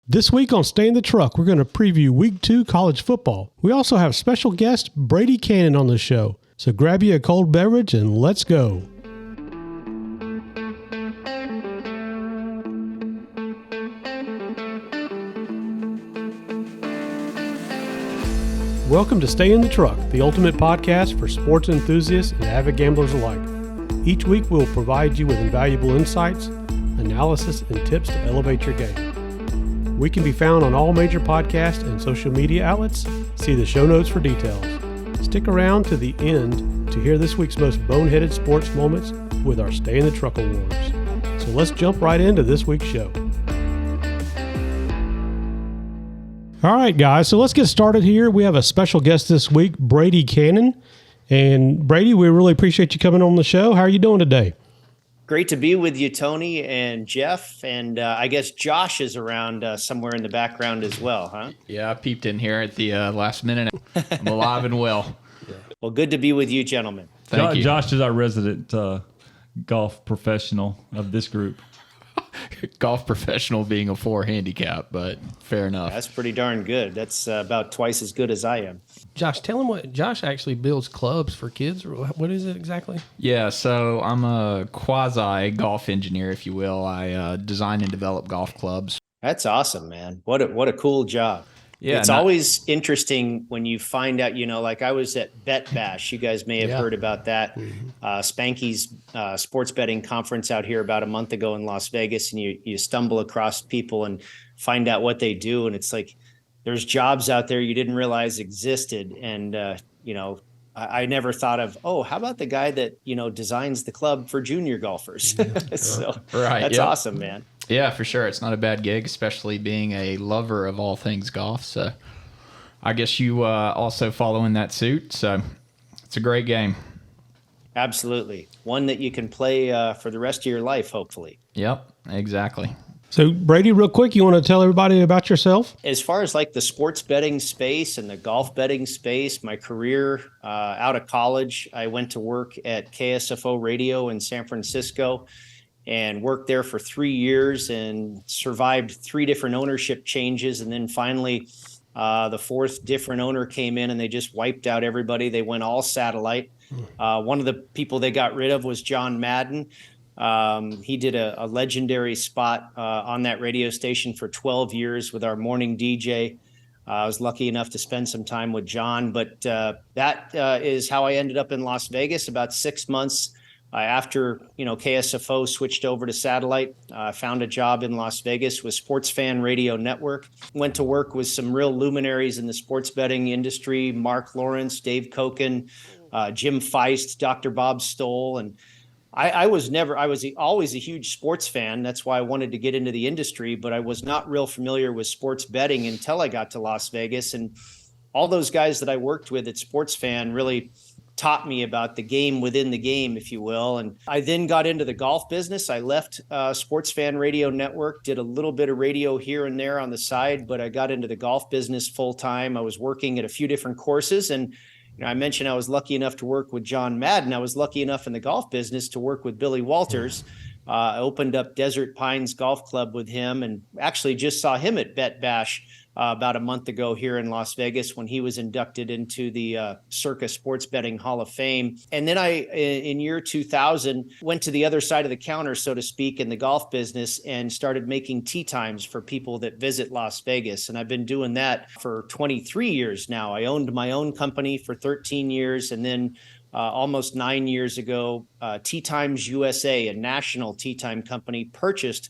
This week on Stay in the Truck, we're going to preview Week 2 college football. We also have special guest Brady Kannon on the show. So grab you a cold beverage and let's go. Welcome to Stay in the Truck, the ultimate podcast for sports enthusiasts and avid gamblers alike. Each week we'll provide you with invaluable insights, analysis, and tips to elevate your game. We can be found on all major podcast and social media outlets. See the show notes for details. Stick around to the end to hear this week's most boneheaded sports moments with our Stay in the Truck Awards. So let's jump right into this week's show. All right, guys, so let's get started here. We have a special guest this week, Brady Kannon. And Brady, we really appreciate you coming on the show. How are you doing today? Great to be with you, Tony and Jeff. And I guess Josh is around somewhere in the background as well, huh? Yeah, I peeped in here at the last minute. I'm alive and well. Well, good to be with you, gentlemen. Thank you. Josh is our resident golf professional of this group. Golf professional being a 4 handicap, but fair enough. That's pretty darn good. That's about twice as good as I am. Josh, tell him what Josh actually builds clubs for kids. Or what is it exactly? Yeah, so I'm a quasi golf engineer, if you will. I design and develop golf clubs. That's awesome, man. What a cool job. Yeah, it's always interesting when you find out, like I was at Bet Bash. You guys may have heard about that. Spanky's sports betting conference out here about a month ago in Las Vegas, and you stumble across people and find out what they do. And it's like, there's jobs out there you didn't realize existed. And, I never thought of, how about the guy that, designs the club for junior golfers? So that's awesome, man. Yeah, for sure. It's not a bad gig, especially being a lover of all things golf. So I guess you also follow in that suit. So it's a great game. Absolutely. One that you can play for the rest of your life, hopefully. Yep, exactly. So Brady, real quick, you want to tell everybody about yourself? As far as like the sports betting space and the golf betting space, my career out of college, I went to work at KSFO Radio in San Francisco and worked there for 3 years and survived 3 different ownership changes. And then finally, the 4th different owner came in and they just wiped out everybody. They went all satellite. One of the people they got rid of was John Madden. He did a legendary spot on that radio station for 12 years with our morning DJ. I was lucky enough to spend some time with John, but that is how I ended up in Las Vegas about 6 months after KSFO switched over to satellite. Found a job in Las Vegas with Sports Fan Radio Network. Went to work with some real luminaries in the sports betting industry: Mark Lawrence, Dave Koken, Jim Feist, Dr. Bob Stoll, and I was always a huge sports fan. That's why I wanted to get into the industry, but I was not real familiar with sports betting until I got to Las Vegas. And all those guys that I worked with at Sports Fan really taught me about the game within the game, if you will. And I then got into the golf business. I left Sports Fan Radio Network, did a little bit of radio here and there on the side, but I got into the golf business full time. I was working at a few different courses, and I mentioned I was lucky enough to work with John Madden. I was lucky enough in the golf business to work with Billy Walters. I opened up Desert Pines Golf Club with him and actually just saw him at Bet Bash about a month ago here in Las Vegas when he was inducted into the Circa Sports Betting Hall of Fame. And then I, in year 2000, went to the other side of the counter, so to speak, in the golf business and started making tee times for people that visit Las Vegas. And I've been doing that for 23 years now. I owned my own company for 13 years. And then almost 9 years ago, Tee Times USA, a national tee time company, purchased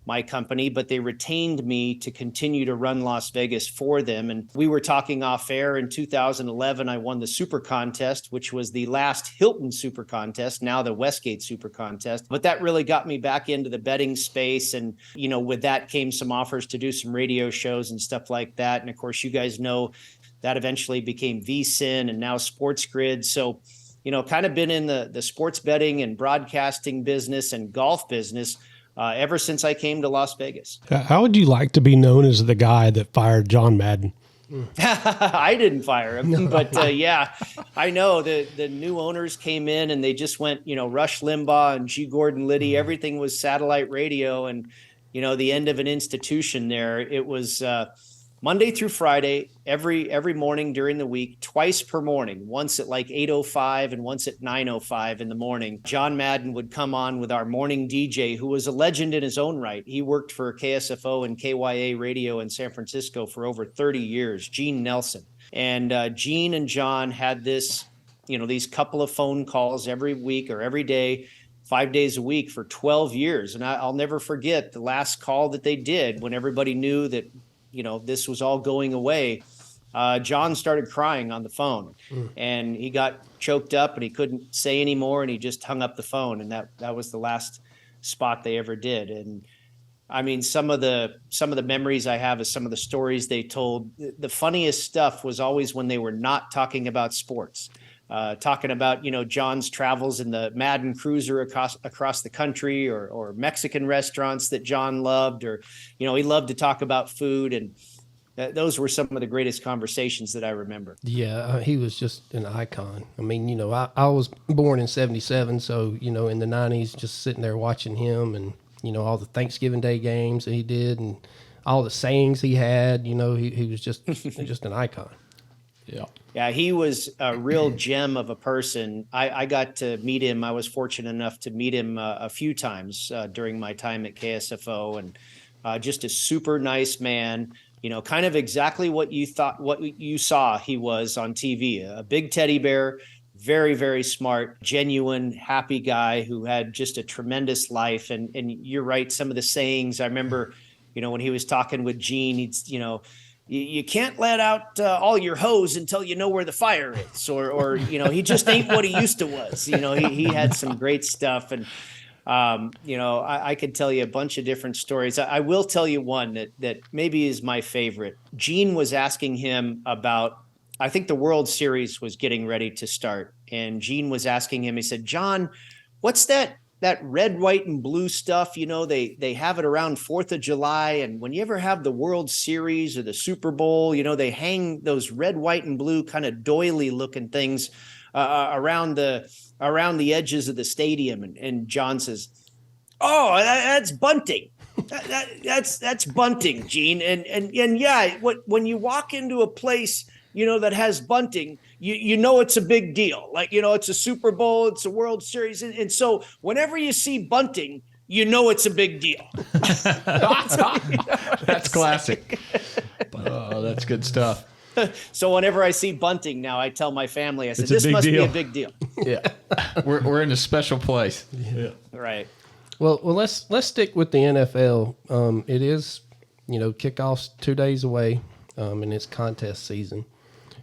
my company, but they retained me to continue to run Las Vegas for them. And we were talking off air in 2011. I won the Super Contest, which was the last Hilton Super Contest, now the Westgate Super Contest. But that really got me back into the betting space. And, with that came some offers to do some radio shows and stuff like that. And of course, you guys know that eventually became VSiN and now Sports Grid. So, kind of been in the sports betting and broadcasting business and golf business ever since I came to Las Vegas. How would you like to be known as the guy that fired John Madden? I didn't fire him, but yeah, I know the new owners came in and they just went, Rush Limbaugh and G. Gordon Liddy. Everything was satellite radio, and the end of an institution there. It was Monday through Friday, every morning during the week, twice per morning, once at like 8:05 and once at 9:05 in the morning. John Madden would come on with our morning DJ, who was a legend in his own right. He worked for KSFO and KYA radio in San Francisco for over 30 years, Gene Nelson. And Gene and John had this, these couple of phone calls every week or every day, 5 days a week for 12 years. And I'll never forget the last call that they did when everybody knew that, this was all going away. John started crying on the phone and he got choked up and he couldn't say anymore. And he just hung up the phone. And that was the last spot they ever did. And I mean, some of the memories I have is some of the stories they told. The funniest stuff was always when they were not talking about sports, talking about, John's travels in the Madden Cruiser across the country, or Mexican restaurants that John loved, or, he loved to talk about food. And those were some of the greatest conversations that I remember. Yeah, he was just an icon. I mean, I was born in 77, so, in the 90s, just sitting there watching him and, all the Thanksgiving Day games that he did and all the sayings he had, he was just an icon. Yeah. Yeah, he was a real gem of a person. I got to meet him. I was fortunate enough to meet him a few times during my time at KSFO, and just a super nice man, kind of exactly what you saw he was on TV, a big teddy bear, very, very smart, genuine, happy guy who had just a tremendous life. And you're right, some of the sayings I remember, when he was talking with Gene, he's, you can't let out all your hose until you know where the fire is, or he just ain't what he used to was. He had some great stuff. And, I could tell you a bunch of different stories. I will tell you one that maybe is my favorite. Gene was asking him about, I think the World Series was getting ready to start. And Gene was asking him, he said, John, what's that red, white, and blue stuff? They have it around 4th of July. And when you ever have the World Series or the Super Bowl, they hang those red, white, and blue kind of doily looking things around the edges of the stadium. And John says, oh, that's bunting. That's bunting, Gene. And yeah, when you walk into a place, that has bunting, it's a big deal. Like, it's a Super Bowl, it's a World Series. And so whenever you see bunting, it's a big deal. That's classic. Oh, that's good stuff. So whenever I see bunting now, I tell my family, I said, It's a this big must deal. be a big deal. Yeah. We're in a special place. Yeah. Right. Well, let's stick with the NFL. It is, kickoff's 2 days away, and it's contest season.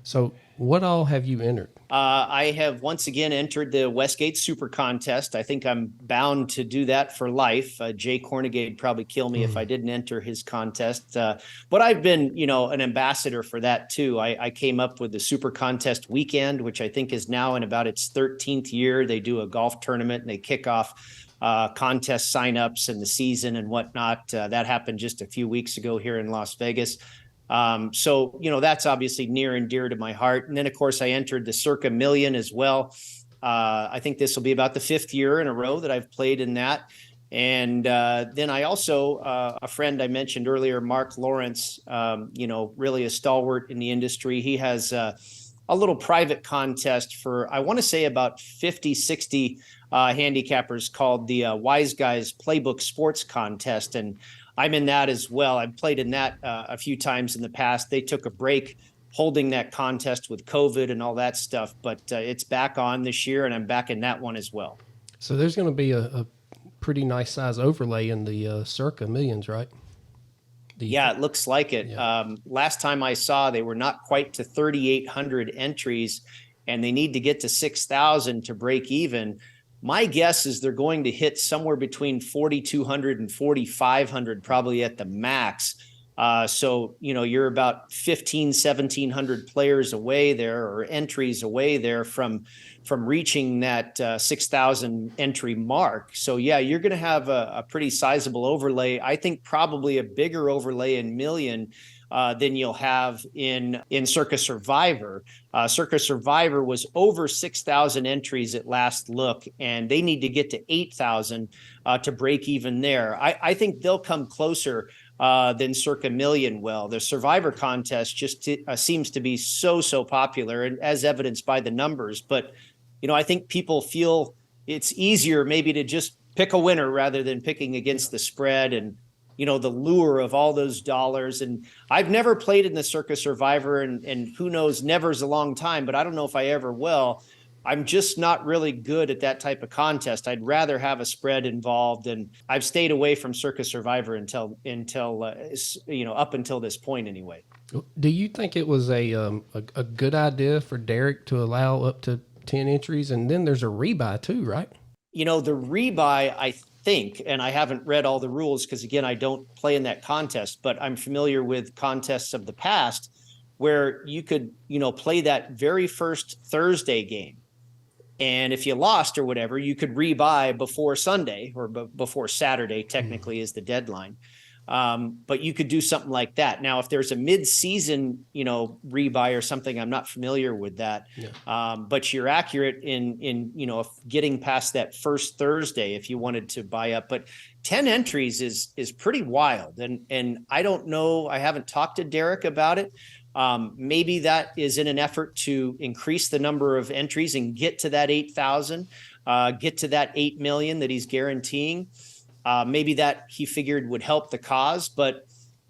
So what all have you entered? I have once again entered the Westgate Super Contest. I think I'm bound to do that for life. Jay Cornegay would probably kill me if I didn't enter his contest. But I've been, an ambassador for that too. I came up with the Super Contest weekend, which I think is now in about its 13th year. They do a golf tournament and they kick off contest signups and the season and whatnot. That happened just a few weeks ago here in Las Vegas. So, that's obviously near and dear to my heart. And then, of course, I entered the Circa Million as well. I think this will be about the 5th year in a row that I've played in that. And then I also, a friend I mentioned earlier, Mark Lawrence, really a stalwart in the industry. He has a little private contest for, I want to say about 50, 60 handicappers called the Wise Guys Playbook Sports Contest. And I'm in that as well. I've played in that a few times in the past. They took a break holding that contest with COVID and all that stuff, but it's back on this year, and I'm back in that one as well. So there's going to be a pretty nice size overlay in the Circa Millions, right? Yeah, it looks like it. Yeah. Last time I saw, they were not quite to 3,800 entries, and they need to get to 6,000 to break even. My guess is they're going to hit somewhere between 4,200 and 4,500 probably at the max. So, you're about 1,700 players away there, or entries away there from reaching that 6,000 entry mark. So yeah, you're going to have a pretty sizable overlay. I think probably a bigger overlay in Million than you'll have in Circus Survivor. Circus Survivor was over 6,000 entries at last look, and they need to get to 8,000 to break even there. I think they'll come closer than Circa Million will. The Survivor contest just seems to be so popular, and as evidenced by the numbers. But I think people feel it's easier maybe to just pick a winner rather than picking against the spread and the lure of all those dollars. And I've never played in the Circus Survivor, and who knows, never's a long time, but I don't know if I ever will. I'm just not really good at that type of contest. I'd rather have a spread involved, and I've stayed away from Circus Survivor until up until this point anyway. Do you think it was a good idea for Derek to allow up to 10 entries, and then there's a rebuy too, right? The rebuy, I think, and I haven't read all the rules because, again, I don't play in that contest, but I'm familiar with contests of the past where you could, play that very first Thursday game. And if you lost or whatever, you could rebuy before Sunday, or before Saturday, technically, is the deadline. But you could do something like that. Now, if there's a mid-season, rebuy or something, I'm not familiar with that. Yeah. But you're accurate in getting past that first Thursday if you wanted to buy up. But 10 entries is pretty wild. And I don't know. I haven't talked to Derek about it. Maybe that is in an effort to increase the number of entries and get to that 8,000, get to that 8 million that he's guaranteeing. Maybe that he figured would help the cause, but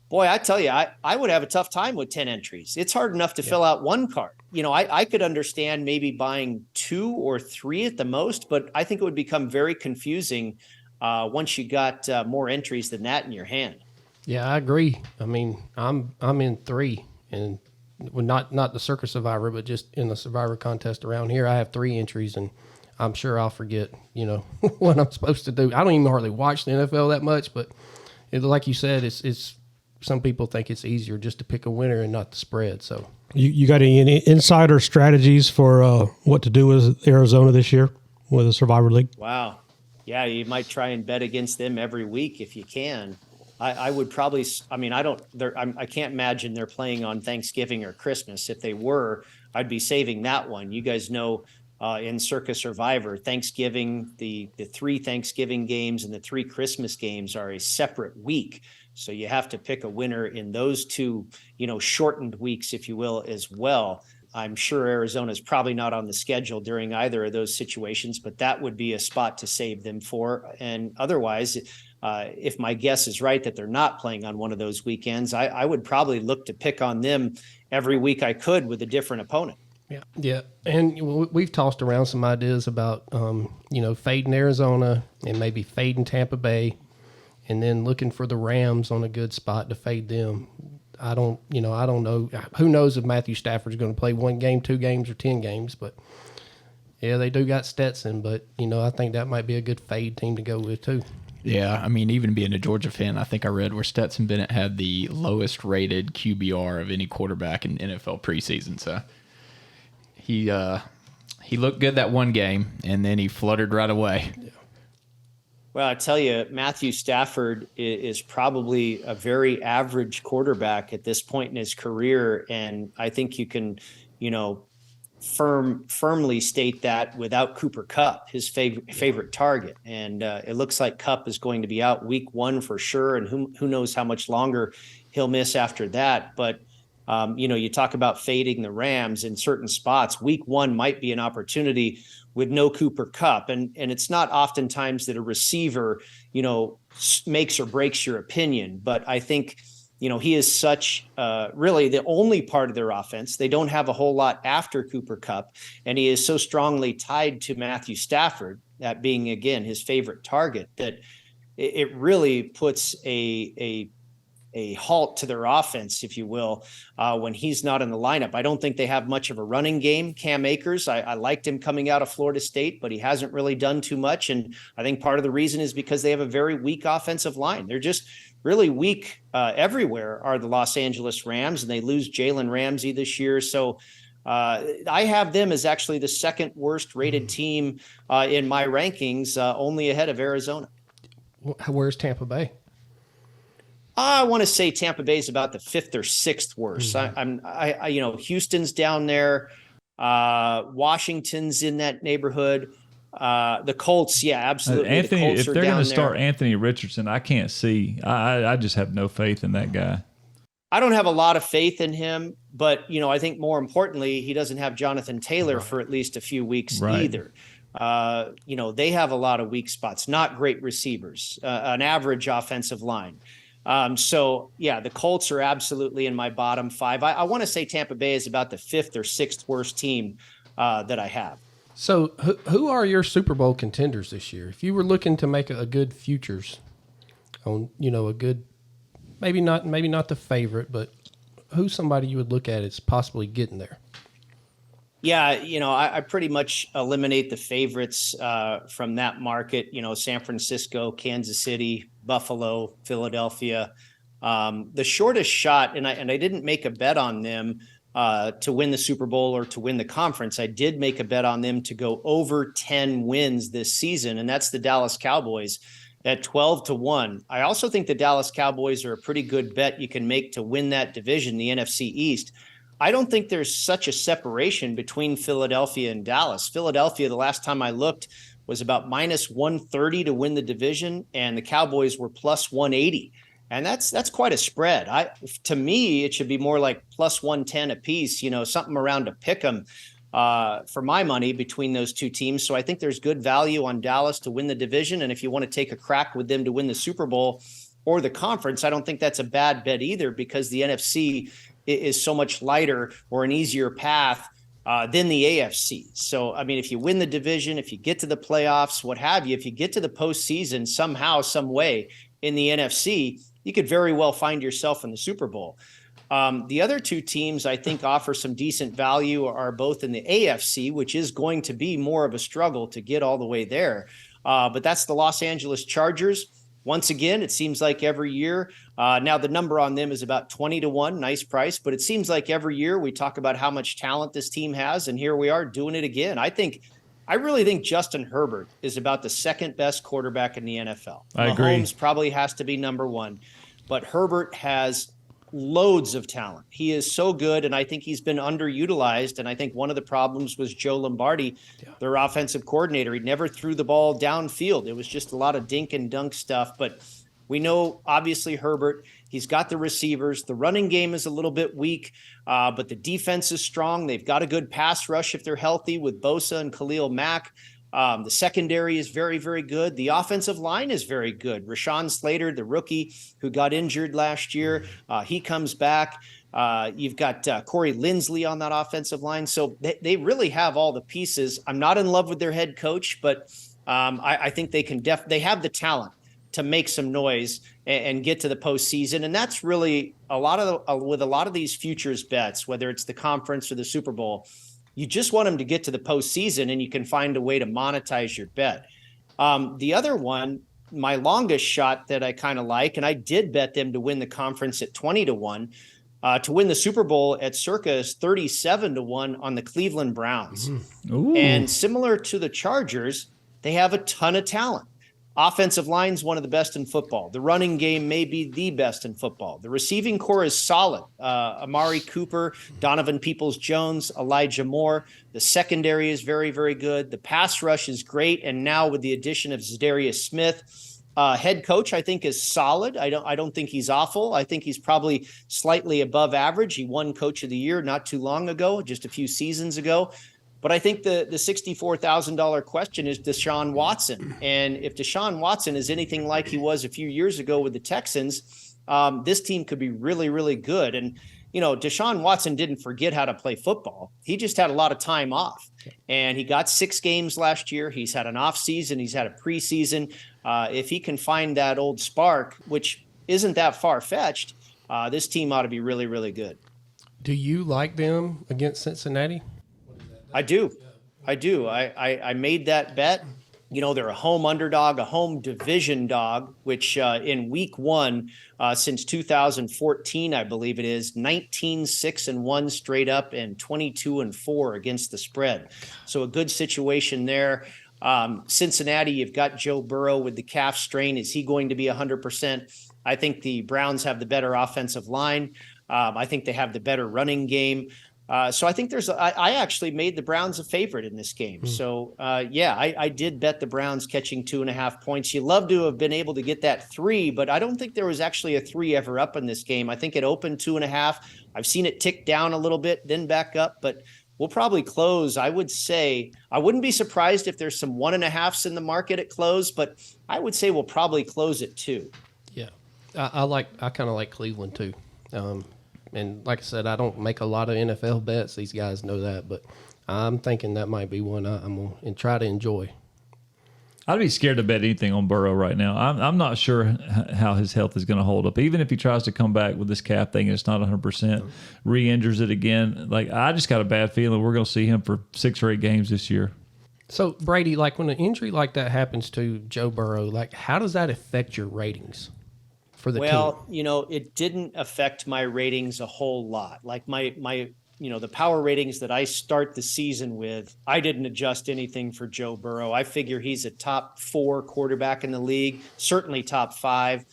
boy, I tell you, I would have a tough time with 10 entries. It's hard enough to fill out one card. I could understand maybe buying 2 or 3 at the most, but I think it would become very confusing once you got more entries than that in your hand. Yeah, I agree. I mean, I'm in 3, and not the Circus Survivor, but just in the Survivor contest around here, I have 3 entries, and I'm sure I'll forget, what I'm supposed to do. I don't even hardly watch the NFL that much, but like you said, it's some people think it's easier just to pick a winner and not the spread. So you got any insider strategies for what to do with Arizona this year with the Survivor League? Wow. Yeah, you might try and bet against them every week if you can. I would probably, I can't imagine they're playing on Thanksgiving or Christmas. If they were, I'd be saving that one. You guys know, in Circus Survivor, Thanksgiving, the 3 Thanksgiving games and the 3 Christmas games are a separate week. So you have to pick a winner in those 2, shortened weeks, if you will, as well. I'm sure Arizona is probably not on the schedule during either of those situations, but that would be a spot to save them for. And otherwise, if my guess is right that they're not playing on one of those weekends, I would probably look to pick on them every week I could with a different opponent. Yeah. And we've tossed around some ideas about, fading Arizona and maybe fading Tampa Bay, and then looking for the Rams on a good spot to fade them. I don't know. Who knows if Matthew Stafford's going to play 1 game, 2 games, or 10 games, but yeah, they do got Stetson, but I think that might be a good fade team to go with too. Yeah, I mean, even being a Georgia fan, I think I read where Stetson Bennett had the lowest rated QBR of any quarterback in NFL preseason, so he looked good that 1 game, and then he fluttered right away. Yeah. Well, I tell you, Matthew Stafford is probably a very average quarterback at this point in his career, and I think you can, firmly state that without Cooper Kupp, his favorite target. And it looks like Kupp is going to be out week 1 for sure, and who knows how much longer he'll miss after that. But you talk about fading the Rams in certain spots. Week 1 might be an opportunity with no Cooper Kupp. And it's not oftentimes that a receiver, makes or breaks your opinion. But I think, he is such really the only part of their offense. They don't have a whole lot after Cooper Kupp. And he is so strongly tied to Matthew Stafford, that being, again, his favorite target, that it really puts a halt to their offense, if you will, when he's not in the lineup. I don't think they have much of a running game. Cam Akers, I liked him coming out of Florida State, but he hasn't really done too much. And I think part of the reason is because they have a very weak offensive line. They're just really weak everywhere are the Los Angeles Rams, and they lose Jalen Ramsey this year. So I have them as actually the second worst rated team in my rankings, only ahead of Arizona. Where's Tampa Bay? I want to say Tampa Bay is about the fifth or sixth worst. Houston's down there. Washington's in that neighborhood. The Colts, yeah, absolutely. Anthony, the Colts if they're going to start Anthony Richardson, I can't see. I just have no faith in that guy. I don't have a lot of faith in him, but I think more importantly, he doesn't have Jonathan Taylor for at least a few weeks either. They have a lot of weak spots, not great receivers, an average offensive line. The Colts are absolutely in my bottom five. I want to say Tampa Bay is about the fifth or sixth worst team that I have. So who are your Super Bowl contenders this year? If you were looking to make a good futures on, a good, maybe not the favorite, but who's somebody you would look at as possibly getting there? Yeah, I pretty much eliminate the favorites from that market. San Francisco, Kansas City, Buffalo, Philadelphia. The shortest shot, and I didn't make a bet on them to win the Super Bowl or to win the conference. I did make a bet on them to go over 10 wins this season, and that's the Dallas Cowboys at 12-1. I also think the Dallas Cowboys are a pretty good bet you can make to win that division, the NFC East. I don't think there's such a separation between Philadelphia and Dallas. Philadelphia, the last time I looked, was about minus 130 to win the division, and the Cowboys were plus 180. And that's quite a spread. To me, it should be more like plus 110 apiece, something around a pick 'em for my money between those two teams. So I think there's good value on Dallas to win the division. And if you want to take a crack with them to win the Super Bowl or the conference, I don't think that's a bad bet either, because the NFC is so much lighter or an easier path than the AFC. So, if you win the division, if you get to the playoffs, what have you, if you get to the postseason somehow, some way in the NFC, you could very well find yourself in the Super Bowl. The other two teams I think offer some decent value are both in the AFC, which is going to be more of a struggle to get all the way there. But that's the Los Angeles Chargers. Once again, it seems like every year, now the number on them is about 20-1, nice price, but it seems like every year we talk about how much talent this team has, and here we are doing it again. I really think Justin Herbert is about the second best quarterback in the NFL. I agree. Mahomes probably has to be number one, but Herbert has loads of talent. He is so good, and I think he's been underutilized. And I think one of the problems was Joe Lombardi, their offensive coordinator. He never threw the ball downfield. It was just a lot of dink and dunk stuff. But we know, obviously, Herbert, he's got the receivers. The running game is a little bit weak, but the defense is strong. They've got a good pass rush if they're healthy with Bosa and Khalil Mack. The secondary is very, very good. The offensive line is very good. Rashawn Slater, the rookie who got injured last year, he comes back. You've got Corey Linsley on that offensive line. So they really have all the pieces. I'm not in love with their head coach, but I think they can they have the talent to make some noise and get to the postseason. And that's really with a lot of these futures bets, whether it's the conference or the Super Bowl. You just want them to get to the postseason, and you can find a way to monetize your bet. The other one, my longest shot that I kind of like, and I did bet them to win the conference at 20-1, to win the Super Bowl at circa is 37-1 on the Cleveland Browns. Ooh. And similar to the Chargers, they have a ton of talent. Offensive line is one of the best in football. The running game may be the best in football. The receiving core is solid. Amari Cooper, Donovan Peoples-Jones, Elijah Moore. The secondary is very, very good. The pass rush is great. And now with the addition of Zadarius Smith, head coach, I think, is solid. I don't think he's awful. I think he's probably slightly above average. He won Coach of the Year not too long ago, just a few seasons ago. But I think the $64,000 question is Deshaun Watson. And if Deshaun Watson is anything like he was a few years ago with the Texans, this team could be really, really good. And, Deshaun Watson didn't forget how to play football. He just had a lot of time off. And he got 6 games last year. He's had an off season. He's had a preseason. If he can find that old spark, which isn't that far-fetched, this team ought to be really, really good. Do you like them against Cincinnati? I do. I made that bet. They're a home underdog, a home division dog, which in week one, since 2014, I believe it is, 19-6-1 straight up and 22-4 against the spread. So a good situation there. Cincinnati, you've got Joe Burrow with the calf strain. Is he going to be 100%? I think the Browns have the better offensive line. I think they have the better running game. So I think I actually made the Browns a favorite in this game. So I did bet the Browns catching 2.5 points. You love to have been able to get that 3, but I don't think there was actually a 3 ever up in this game. I think it opened 2.5. I've seen it tick down a little bit, then back up, but we'll probably close. I would say I wouldn't be surprised if there's some 1.5s in the market at close, but I would say we'll probably close at 2. Yeah, I kind of like Cleveland too. And like I said, I don't make a lot of NFL bets. These guys know that, but I'm thinking that might be one I'm going to try to enjoy. I'd be scared to bet anything on Burrow right now. I'm not sure how his health is going to hold up. Even if he tries to come back with this calf thing and it's not 100%, re-injures it again. Like, I just got a bad feeling we're going to see him for 6 or 8 games this year. So, Brady, like when an injury like that happens to Joe Burrow, like how does that affect your ratings for the team? It didn't affect my ratings a whole lot. Like my the power ratings that I start the season with, I didn't adjust anything for Joe Burrow. I figure he's a top 4 quarterback in the league, certainly top 5.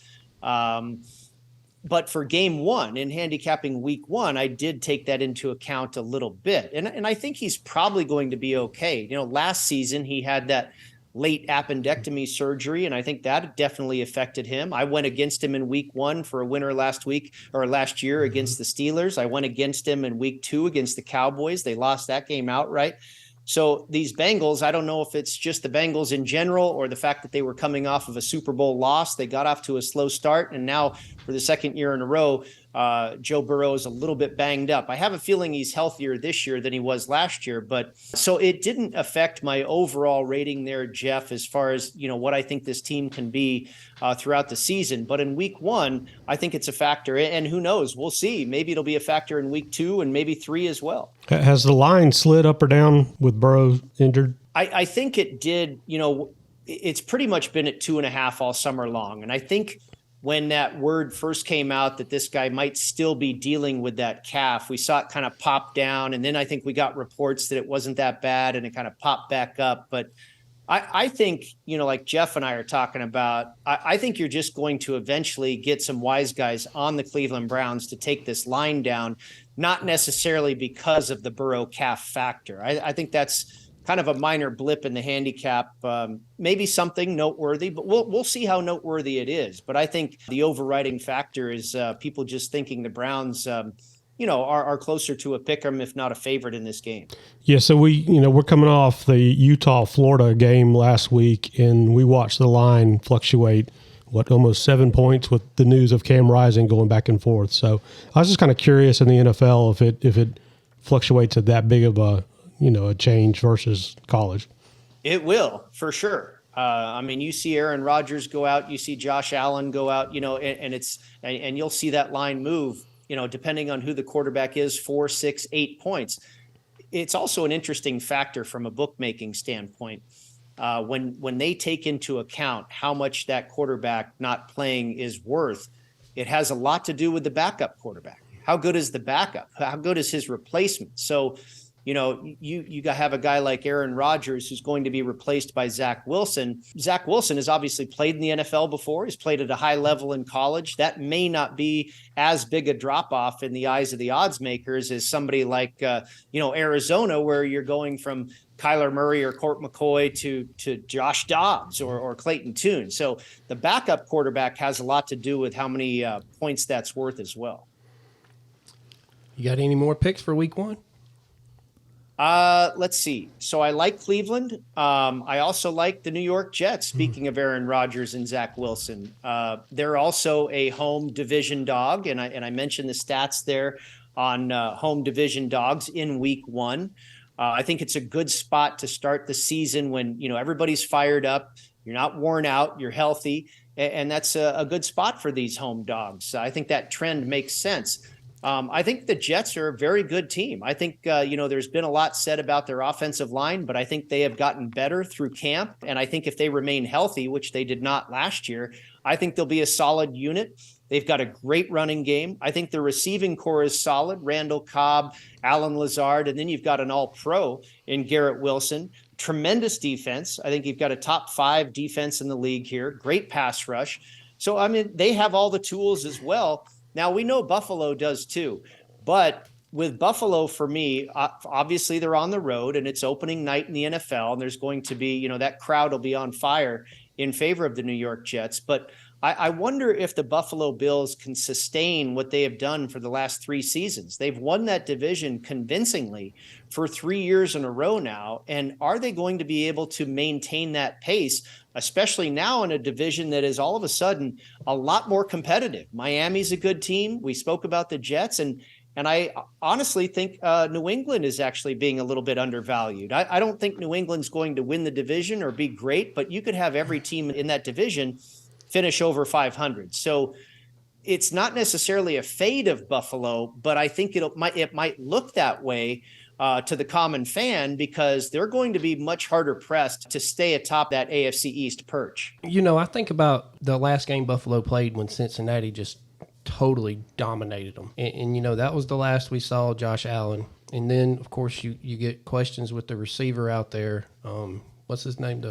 But for game 1 in handicapping week 1, I did take that into account a little bit. And I think he's probably going to be okay. Last season he had that late appendectomy surgery, and I think that definitely affected him. I went against him in week 1 for a winner last year against the Steelers. I went against him in week 2 against the Cowboys. They lost that game outright. So these Bengals, I don't know if it's just the Bengals in general or the fact that they were coming off of a Super Bowl loss. They got off to a slow start, and now for the second year in a row, Joe Burrow is a little bit banged up. I have a feeling he's healthier this year than he was last year, but so it didn't affect my overall rating there, Jeff, as far as, what I think this team can be throughout the season. But in week 1, I think it's a factor, and who knows, we'll see. Maybe it'll be a factor in week 2 and maybe 3 as well. Has the line slid up or down with Burrow injured? I think it did. It's pretty much been at 2.5 all summer long. And I think when that word first came out that this guy might still be dealing with that calf, we saw it kind of pop down. And then I think we got reports that it wasn't that bad and it kind of popped back up. But I think, like Jeff and I are talking about, I think you're just going to eventually get some wise guys on the Cleveland Browns to take this line down, not necessarily because of the Burrow calf factor. I think that's kind of a minor blip in the handicap, maybe something noteworthy, but we'll see how noteworthy it is. But I think the overriding factor is people just thinking the Browns, are closer to a pick'em, if not a favorite in this game. Yeah, so we're coming off the Utah-Florida game last week, and we watched the line fluctuate, almost 7 points with the news of Cam Rising going back and forth. So I was just kind of curious in the NFL if it fluctuates at that big of a change versus college. It will, for sure. You see Aaron Rodgers go out, you see Josh Allen go out, and you'll see that line move, depending on who the quarterback is, 4, 6, 8 points. It's also an interesting factor from a bookmaking standpoint. When they take into account how much that quarterback not playing is worth, it has a lot to do with the backup quarterback. How good is the backup? How good is his replacement? So, you have a guy like Aaron Rodgers who's going to be replaced by Zach Wilson. Zach Wilson has obviously played in the NFL before. He's played at a high level in college. That may not be as big a drop-off in the eyes of the odds makers as somebody like, Arizona, where you're going from Kyler Murray or Colt McCoy to Josh Dobbs or Clayton Tune. So the backup quarterback has a lot to do with how many points that's worth as well. You got any more picks for week 1? Let's see. So I like Cleveland. I also like the New York Jets. Speaking of Aaron Rodgers and Zach Wilson, they're also a home division dog. And I mentioned the stats there on home division dogs in week 1. I think it's a good spot to start the season when, everybody's fired up. You're not worn out. You're healthy. And that's a good spot for these home dogs. I think that trend makes sense. I think the Jets are a very good team. I think, there's been a lot said about their offensive line, but I think they have gotten better through camp. And I think if they remain healthy, which they did not last year, I think they'll be a solid unit. They've got a great running game. I think the receiving core is solid. Randall Cobb, Alan Lazard, and then you've got an all-pro in Garrett Wilson. Tremendous defense. I think you've got a top 5 defense in the league here. Great pass rush. So, I mean, they have all the tools as well. Now, we know Buffalo does too. But with Buffalo, for me, obviously they're on the road and it's opening night in the NFL. And there's going to be, that crowd will be on fire in favor of the New York Jets. But I wonder if the Buffalo Bills can sustain what they have done for the last 3 seasons. They've won that division convincingly for 3 years in a row now. And are they going to be able to maintain that pace, especially now in a division that is all of a sudden a lot more competitive? Miami's a good team. We spoke about the Jets, and I honestly think New England is actually being a little bit undervalued. I don't think New England's going to win the division or be great, but you could have every team in that division finish over 500. So it's not necessarily a fade of Buffalo, but I think it might look that way to the common fan because they're going to be much harder pressed to stay atop that AFC East perch. I think about the last game Buffalo played when Cincinnati just totally dominated them. And that was the last we saw Josh Allen. And then, of course, you get questions with the receiver out there. What's his name?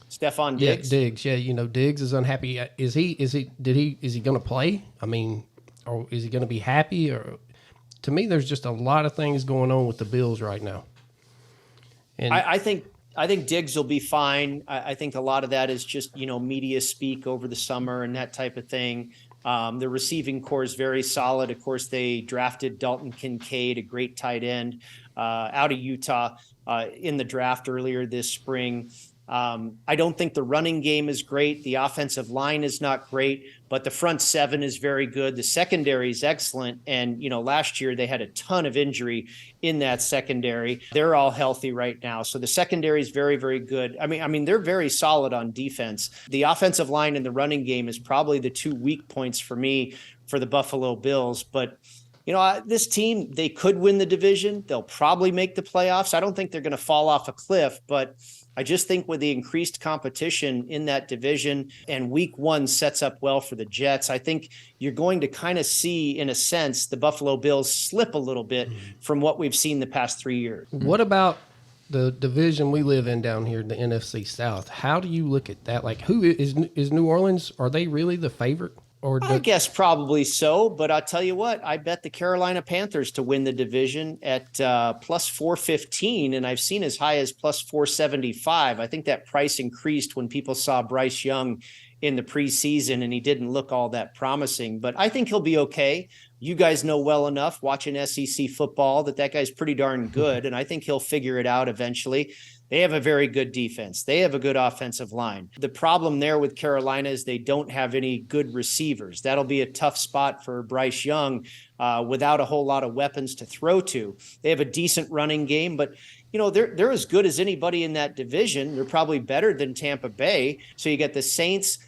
Stephon Diggs. Yeah, Diggs. Yeah, Diggs is unhappy. Is he going to play? I mean, or is he going to be happy? Or to me, there's just a lot of things going on with the Bills right now. And I think Diggs will be fine. I think a lot of that is just, media speak over the summer and that type of thing. The receiving core is very solid. Of course, they drafted Dalton Kincaid, a great tight end, out of Utah in the draft earlier this spring. I don't think the running game is great. The offensive line is not great, but the front 7 is very good. The secondary is excellent. And, last year they had a ton of injury in that secondary. They're all healthy right now. So the secondary is very, very good. I mean, they're very solid on defense. The offensive line and the running game is probably the 2 weak points for me for the Buffalo Bills. But this team, they could win the division. They'll probably make the playoffs. I don't think they're going to fall off a cliff, but I just think with the increased competition in that division and week 1 sets up well for the Jets, I think you're going to kind of see, in a sense, the Buffalo Bills slip a little bit from what we've seen the past 3 years. What about the division we live in down here, the NFC South? How do you look at that? Like, who is New Orleans? Are they really the favorite? I guess probably so, but I'll tell you what, I bet the Carolina Panthers to win the division at plus 415, and I've seen as high as plus 475. I think that price increased when people saw Bryce Young in the preseason, and he didn't look all that promising, but I think he'll be okay. You guys know well enough watching SEC football that guy's pretty darn good, and I think he'll figure it out eventually. They have a very good defense. They have a good offensive line. The problem there with Carolina is they don't have any good receivers. That'll be a tough spot for Bryce Young without a whole lot of weapons to throw to. They have a decent running game, but they're as good as anybody in that division. They're probably better than Tampa Bay. So you got the Saints,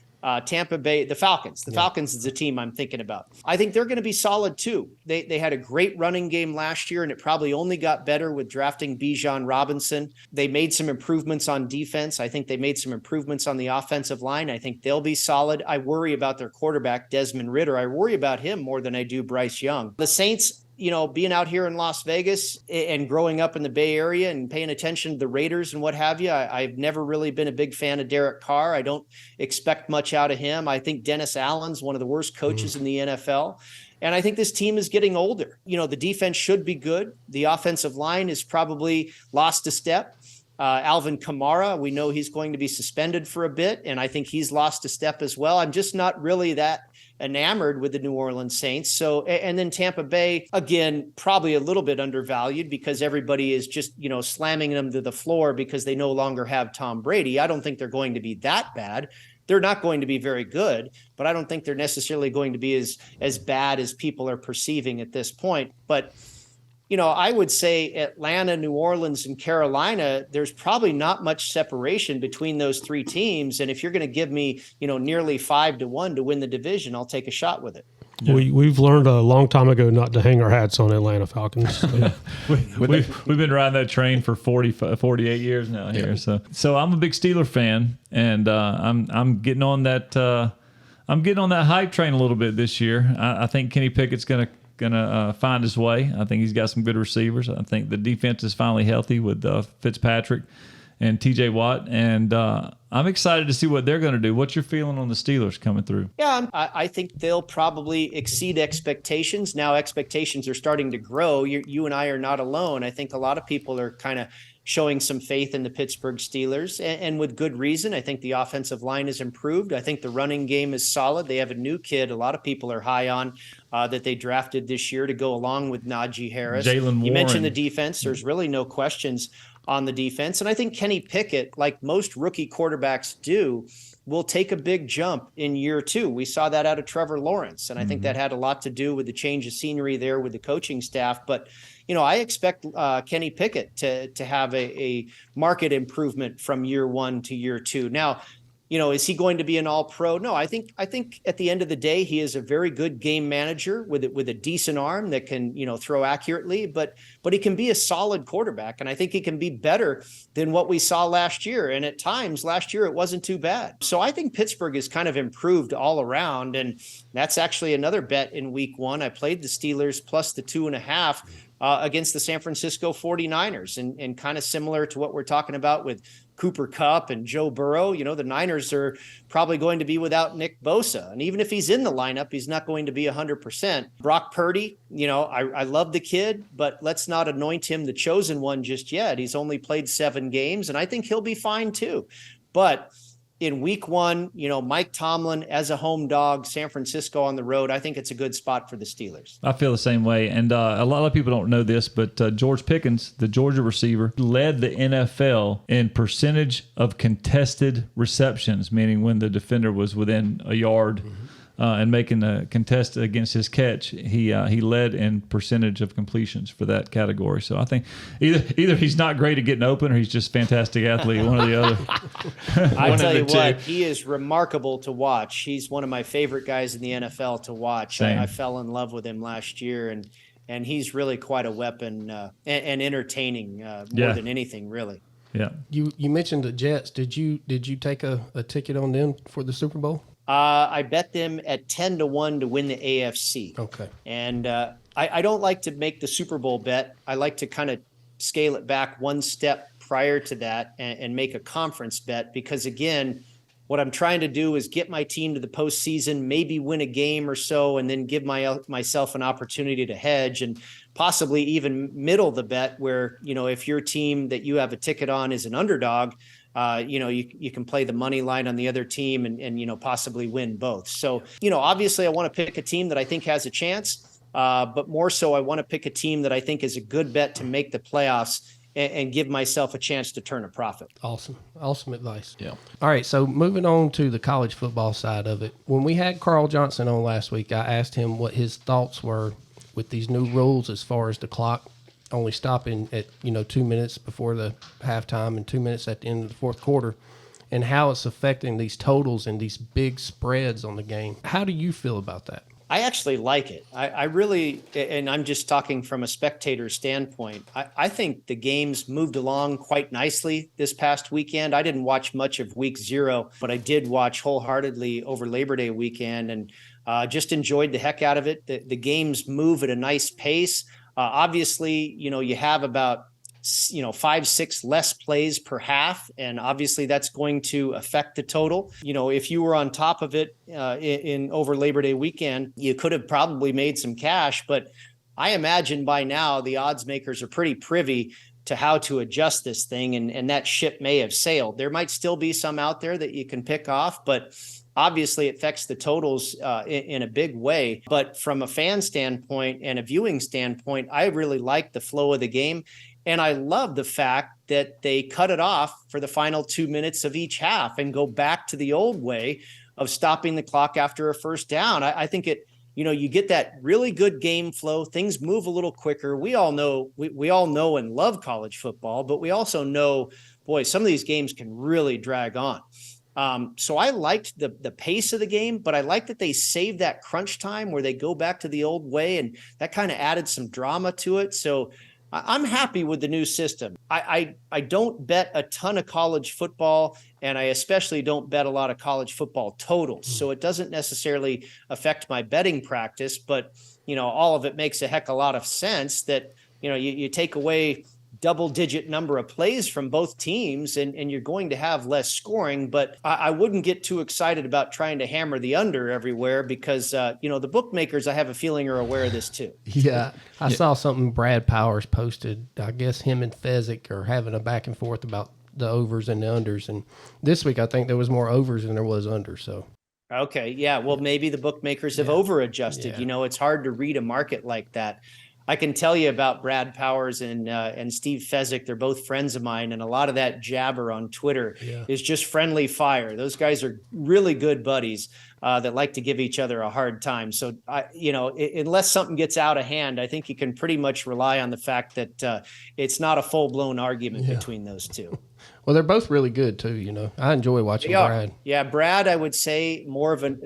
Tampa Bay, the Falcons. The Falcons is the team I'm thinking about. I think they're going to be solid too. They had a great running game last year, and it probably only got better with drafting Bijan Robinson. They made some improvements on defense. I think they made some improvements on the offensive line. I think they'll be solid. I worry about their quarterback, Desmond Ridder. I worry about him more than I do Bryce Young. The Saints, being out here in Las Vegas and growing up in the Bay Area and paying attention to the Raiders and what have you, I've never really been a big fan of Derek Carr. I don't expect much out of him. I think Dennis Allen's one of the worst coaches in the NFL. And I think this team is getting older. The defense should be good. The offensive line is probably lost a step. Alvin Kamara, we know he's going to be suspended for a bit, and I think he's lost a step as well. I'm just not really that enamored with the New Orleans Saints. So, and then Tampa Bay, again, probably a little bit undervalued because everybody is just, slamming them to the floor because they no longer have Tom Brady. I don't think they're going to be that bad. They're not going to be very good, but I don't think they're necessarily going to be as bad as people are perceiving at this point. But I would say Atlanta, New Orleans, and Carolina, there's probably not much separation between those three teams. And if you're going to give me, nearly 5-1 to win the division, I'll take a shot with it. Yeah. We've learned a long time ago not to hang our hats on Atlanta Falcons. So. We've been riding that train for 48 years now here. So I'm a big Steeler fan, and I'm getting on that hype train a little bit this year. I think Kenny Pickett's gonna find his way. I think he's got some good receivers. I think the defense is finally healthy with Fitzpatrick and TJ Watt, and I'm excited to see what they're going to do. What's your feeling on the Steelers coming through? Yeah, I think they'll probably exceed expectations. Now expectations are starting to grow. You and I are not alone. I think a lot of people are kind of showing some faith in the Pittsburgh Steelers, and with good reason. I think the offensive line has improved. I think the running game is solid. They have a new kid a lot of people are high on that they drafted this year to go along with Najee Harris. Jaylen Warren. You mentioned the defense. There's really no questions on the defense. And I think Kenny Pickett, like most rookie quarterbacks do, will take a big jump in year two. We saw that out of Trevor Lawrence. And I think that had a lot to do with the change of scenery there with the coaching staff. But, I expect Kenny Pickett to have a market improvement from year one to year two. Now, is he going to be an all-pro? No, I think at the end of the day, he is a very good game manager with a decent arm that can, throw accurately, but he can be a solid quarterback. And I think he can be better than what we saw last year. And at times last year, it wasn't too bad. So I think Pittsburgh has kind of improved all around. And that's actually another bet in week one. I played the Steelers plus the 2.5 against the San Francisco 49ers, and kind of similar to what we're talking about with Cooper Kupp and Joe Burrow. The Niners are probably going to be without Nick Bosa. And even if he's in the lineup, he's not going to be 100%. Brock Purdy, I love the kid, but let's not anoint him the chosen one just yet. He's only played 7 games, and I think he'll be fine too. But in week one, Mike Tomlin as a home dog, San Francisco on the road, I think it's a good spot for the Steelers. I feel the same way. And a lot of people don't know this, but George Pickens, the Georgia receiver, led the NFL in percentage of contested receptions, meaning when the defender was within a yard and making a contest against his catch, he led in percentage of completions for that category. So I think either he's not great at getting open or he's just a fantastic athlete, one or the other. I tell you what, he is remarkable to watch. He's one of my favorite guys in the NFL to watch. I fell in love with him last year, and he's really quite a weapon and entertaining more than anything, really. Yeah. You mentioned the Jets. Did you take a ticket on them for the Super Bowl? I bet them at 10-1 to win the AFC. Okay. And I don't like to make the Super Bowl bet. I like to kind of scale it back one step prior to that and make a conference bet, because, again, what I'm trying to do is get my team to the postseason, maybe win a game or so, and then give myself an opportunity to hedge and possibly even middle the bet where, if your team that you have a ticket on is an underdog, you can play the money line on the other team and possibly win both. So, obviously I want to pick a team that I think has a chance, but more so I want to pick a team that I think is a good bet to make the playoffs and give myself a chance to turn a profit. Awesome advice. Yeah. All right, so moving on to the college football side of it. When we had Carl Johnson on last week, I asked him what his thoughts were with these new rules as far as the clock only stopping at 2 minutes before the halftime and 2 minutes at the end of the fourth quarter, and how it's affecting these totals and these big spreads on the game. How do you feel about that? I actually like it. I really, and I'm just talking from a spectator standpoint, I think the games moved along quite nicely this past weekend. I didn't watch much of week 0, but I did watch wholeheartedly over Labor Day weekend, and just enjoyed the heck out of it. The games move at a nice pace. Obviously, you have about 5-6 less plays per half, and obviously that's going to affect the total. If you were on top of it in over Labor Day weekend, you could have probably made some cash, but I imagine by now the odds makers are pretty privy to how to adjust this thing, and that ship may have sailed. There might still be some out there that you can pick off, but obviously it affects the totals in a big way. But from a fan standpoint and a viewing standpoint, I really like the flow of the game. And I love the fact that they cut it off for the final 2 minutes of each half and go back to the old way of stopping the clock after a first down. I think it you get that really good game flow. Things move a little quicker. We all know and love college football, but we also know, boy, some of these games can really drag on. So I liked the pace of the game, but I like that they saved that crunch time where they go back to the old way, and that kind of added some drama to it. So I'm happy with the new system. I don't bet a ton of college football, and I especially don't bet a lot of college football totals. So it doesn't necessarily affect my betting practice, but all of it makes a heck of a lot of sense that you take away double-digit number of plays from both teams, and you're going to have less scoring. But I wouldn't get too excited about trying to hammer the under everywhere because, the bookmakers, I have a feeling, are aware of this too. Yeah. I saw something Brad Powers posted. I guess him and Fezzik are having a back and forth about the overs and the unders. And this week, I think there was more overs than there was unders. So. Okay. Yeah. Well, maybe the bookmakers have over-adjusted. Yeah. It's hard to read a market like that. I can tell you about Brad Powers and Steve Fezzik. They're both friends of mine, and a lot of that jabber on Twitter is just friendly fire. Those guys are really good buddies that like to give each other a hard time. So, unless something gets out of hand, I think you can pretty much rely on the fact that it's not a full-blown argument between those two. Well, they're both really good too. I enjoy watching Brad. Yeah, Brad, I would say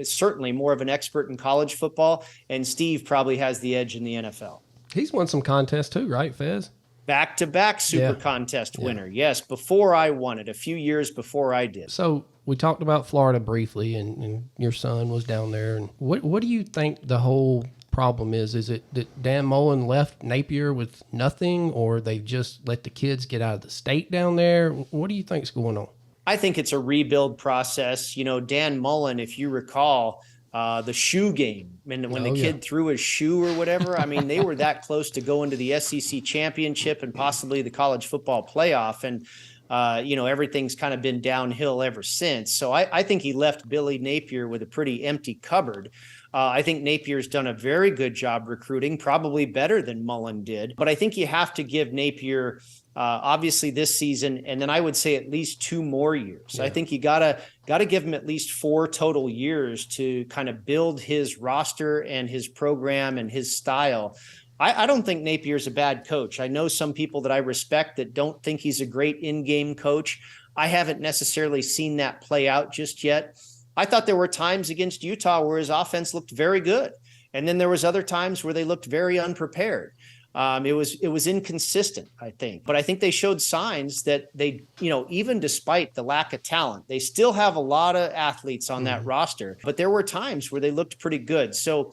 certainly more of an expert in college football, and Steve probably has the edge in the NFL. He's won some contests too, right, Fez? Back-to-back super contest winner. Yes, before I won it, a few years before I did. So we talked about Florida briefly, and your son was down there. And what do you think the whole problem is? Is it that Dan Mullen left Napier with nothing, or they just let the kids get out of the state down there? What do you think's going on? I think it's a rebuild process. Dan Mullen, if you recall, the shoe game, when the kid threw his shoe or whatever, they were that close to going to the SEC championship and possibly the college football playoff. And, everything's kind of been downhill ever since. So I think he left Billy Napier with a pretty empty cupboard. I think Napier's done a very good job recruiting, probably better than Mullen did. But I think you have to give Napier obviously this season, and then I would say at least 2 more years. I think you gotta give him at least 4 total years to kind of build his roster and his program and his style. I don't think Napier's a bad coach. I know some people that I respect that don't think he's a great in-game coach. I haven't necessarily seen that play out just yet. I thought there were times against Utah where his offense looked very good, and then there was other times where they looked very unprepared. It was inconsistent, I think. But I think they showed signs that they, even despite the lack of talent, they still have a lot of athletes on that roster. But there were times where they looked pretty good. So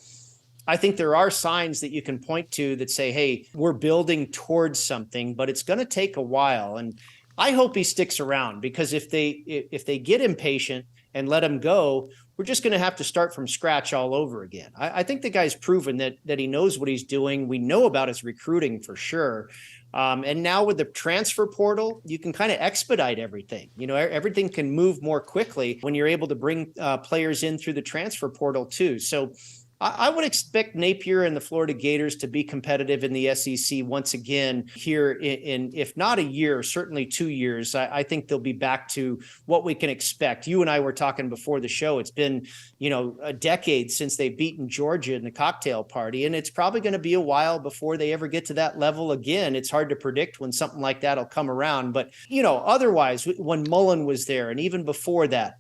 I think there are signs that you can point to that say, hey, we're building towards something, but it's going to take a while. And I hope he sticks around, because if they get impatient and let him go, we're just going to have to start from scratch all over again. I think the guy's proven that he knows what he's doing. We know about his recruiting for sure. And now with the transfer portal, you can kind of expedite everything. Everything can move more quickly when you're able to bring players in through the transfer portal too. So I would expect Napier and the Florida Gators to be competitive in the SEC once again here in if not a year, certainly 2 years. I think they'll be back to what we can expect. You and I were talking before the show. It's been, a decade since they've beaten Georgia in the cocktail party, and it's probably going to be a while before they ever get to that level again. It's hard to predict when something like that will come around. But, otherwise, when Mullen was there and even before that,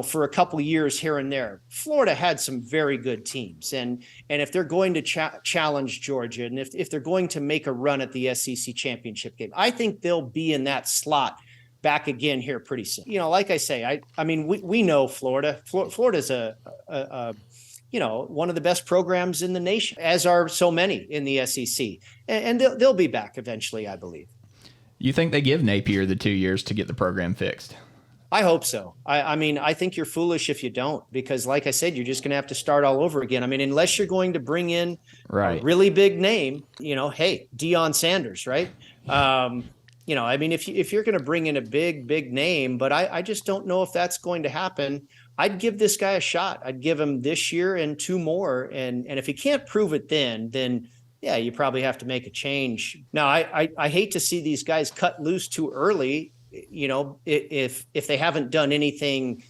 for a couple of years here and there, Florida had some very good teams. And if they're going to challenge Georgia, and if they're going to make a run at the SEC championship game, I think they'll be in that slot back again here pretty soon. Like I say, we know Florida. Florida's one of the best programs in the nation, as are so many in the SEC. And they'll be back eventually, I believe. You think they give Napier the 2 years to get the program fixed? I hope so. I think you're foolish if you don't, because like I said, you're just going to have to start all over again. Unless you're going to bring in a really big name, hey, Deion Sanders, right? If you're going to bring in a big name, but I just don't know if that's going to happen. I'd give this guy a shot. I'd give him this year and 2 more. And if he can't prove it then yeah, you probably have to make a change. Now, I hate to see these guys cut loose too early. If they haven't done anything,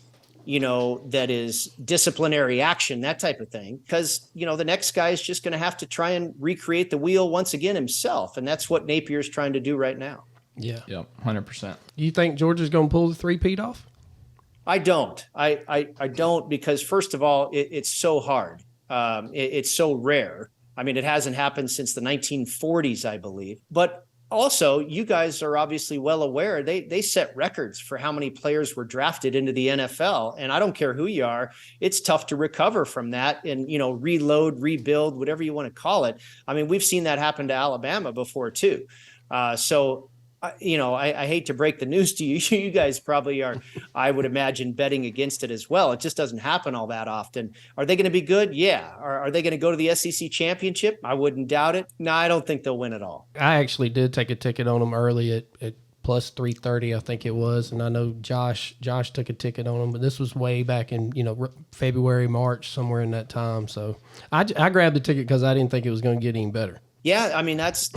that is disciplinary action, that type of thing. Because, the next guy is just going to have to try and recreate the wheel once again himself. And that's what Napier's trying to do right now. Yeah. Yep, 100%. You think Georgia's going to pull the three-peat off? I don't. I don't, because first of all, it's so hard. It's so rare. I mean, it hasn't happened since the 1940s, I believe. But also, you guys are obviously well aware they set records for how many players were drafted into the NFL. And I don't care who you are, it's tough to recover from that and, reload, rebuild, whatever you want to call it. I mean, we've seen that happen to Alabama before, too. I hate to break the news to you. You guys probably are, I would imagine, betting against it as well. It just doesn't happen all that often. Are they going to be good? Yeah. Are they going to go to the SEC championship? I wouldn't doubt it. No, I don't think they'll win at all. I actually did take a ticket on them early at plus 330, I think it was. And I know Josh took a ticket on them, but this was way back in, February, March, somewhere in that time. So I grabbed the ticket because I didn't think it was going to get any better. Yeah. I mean, that's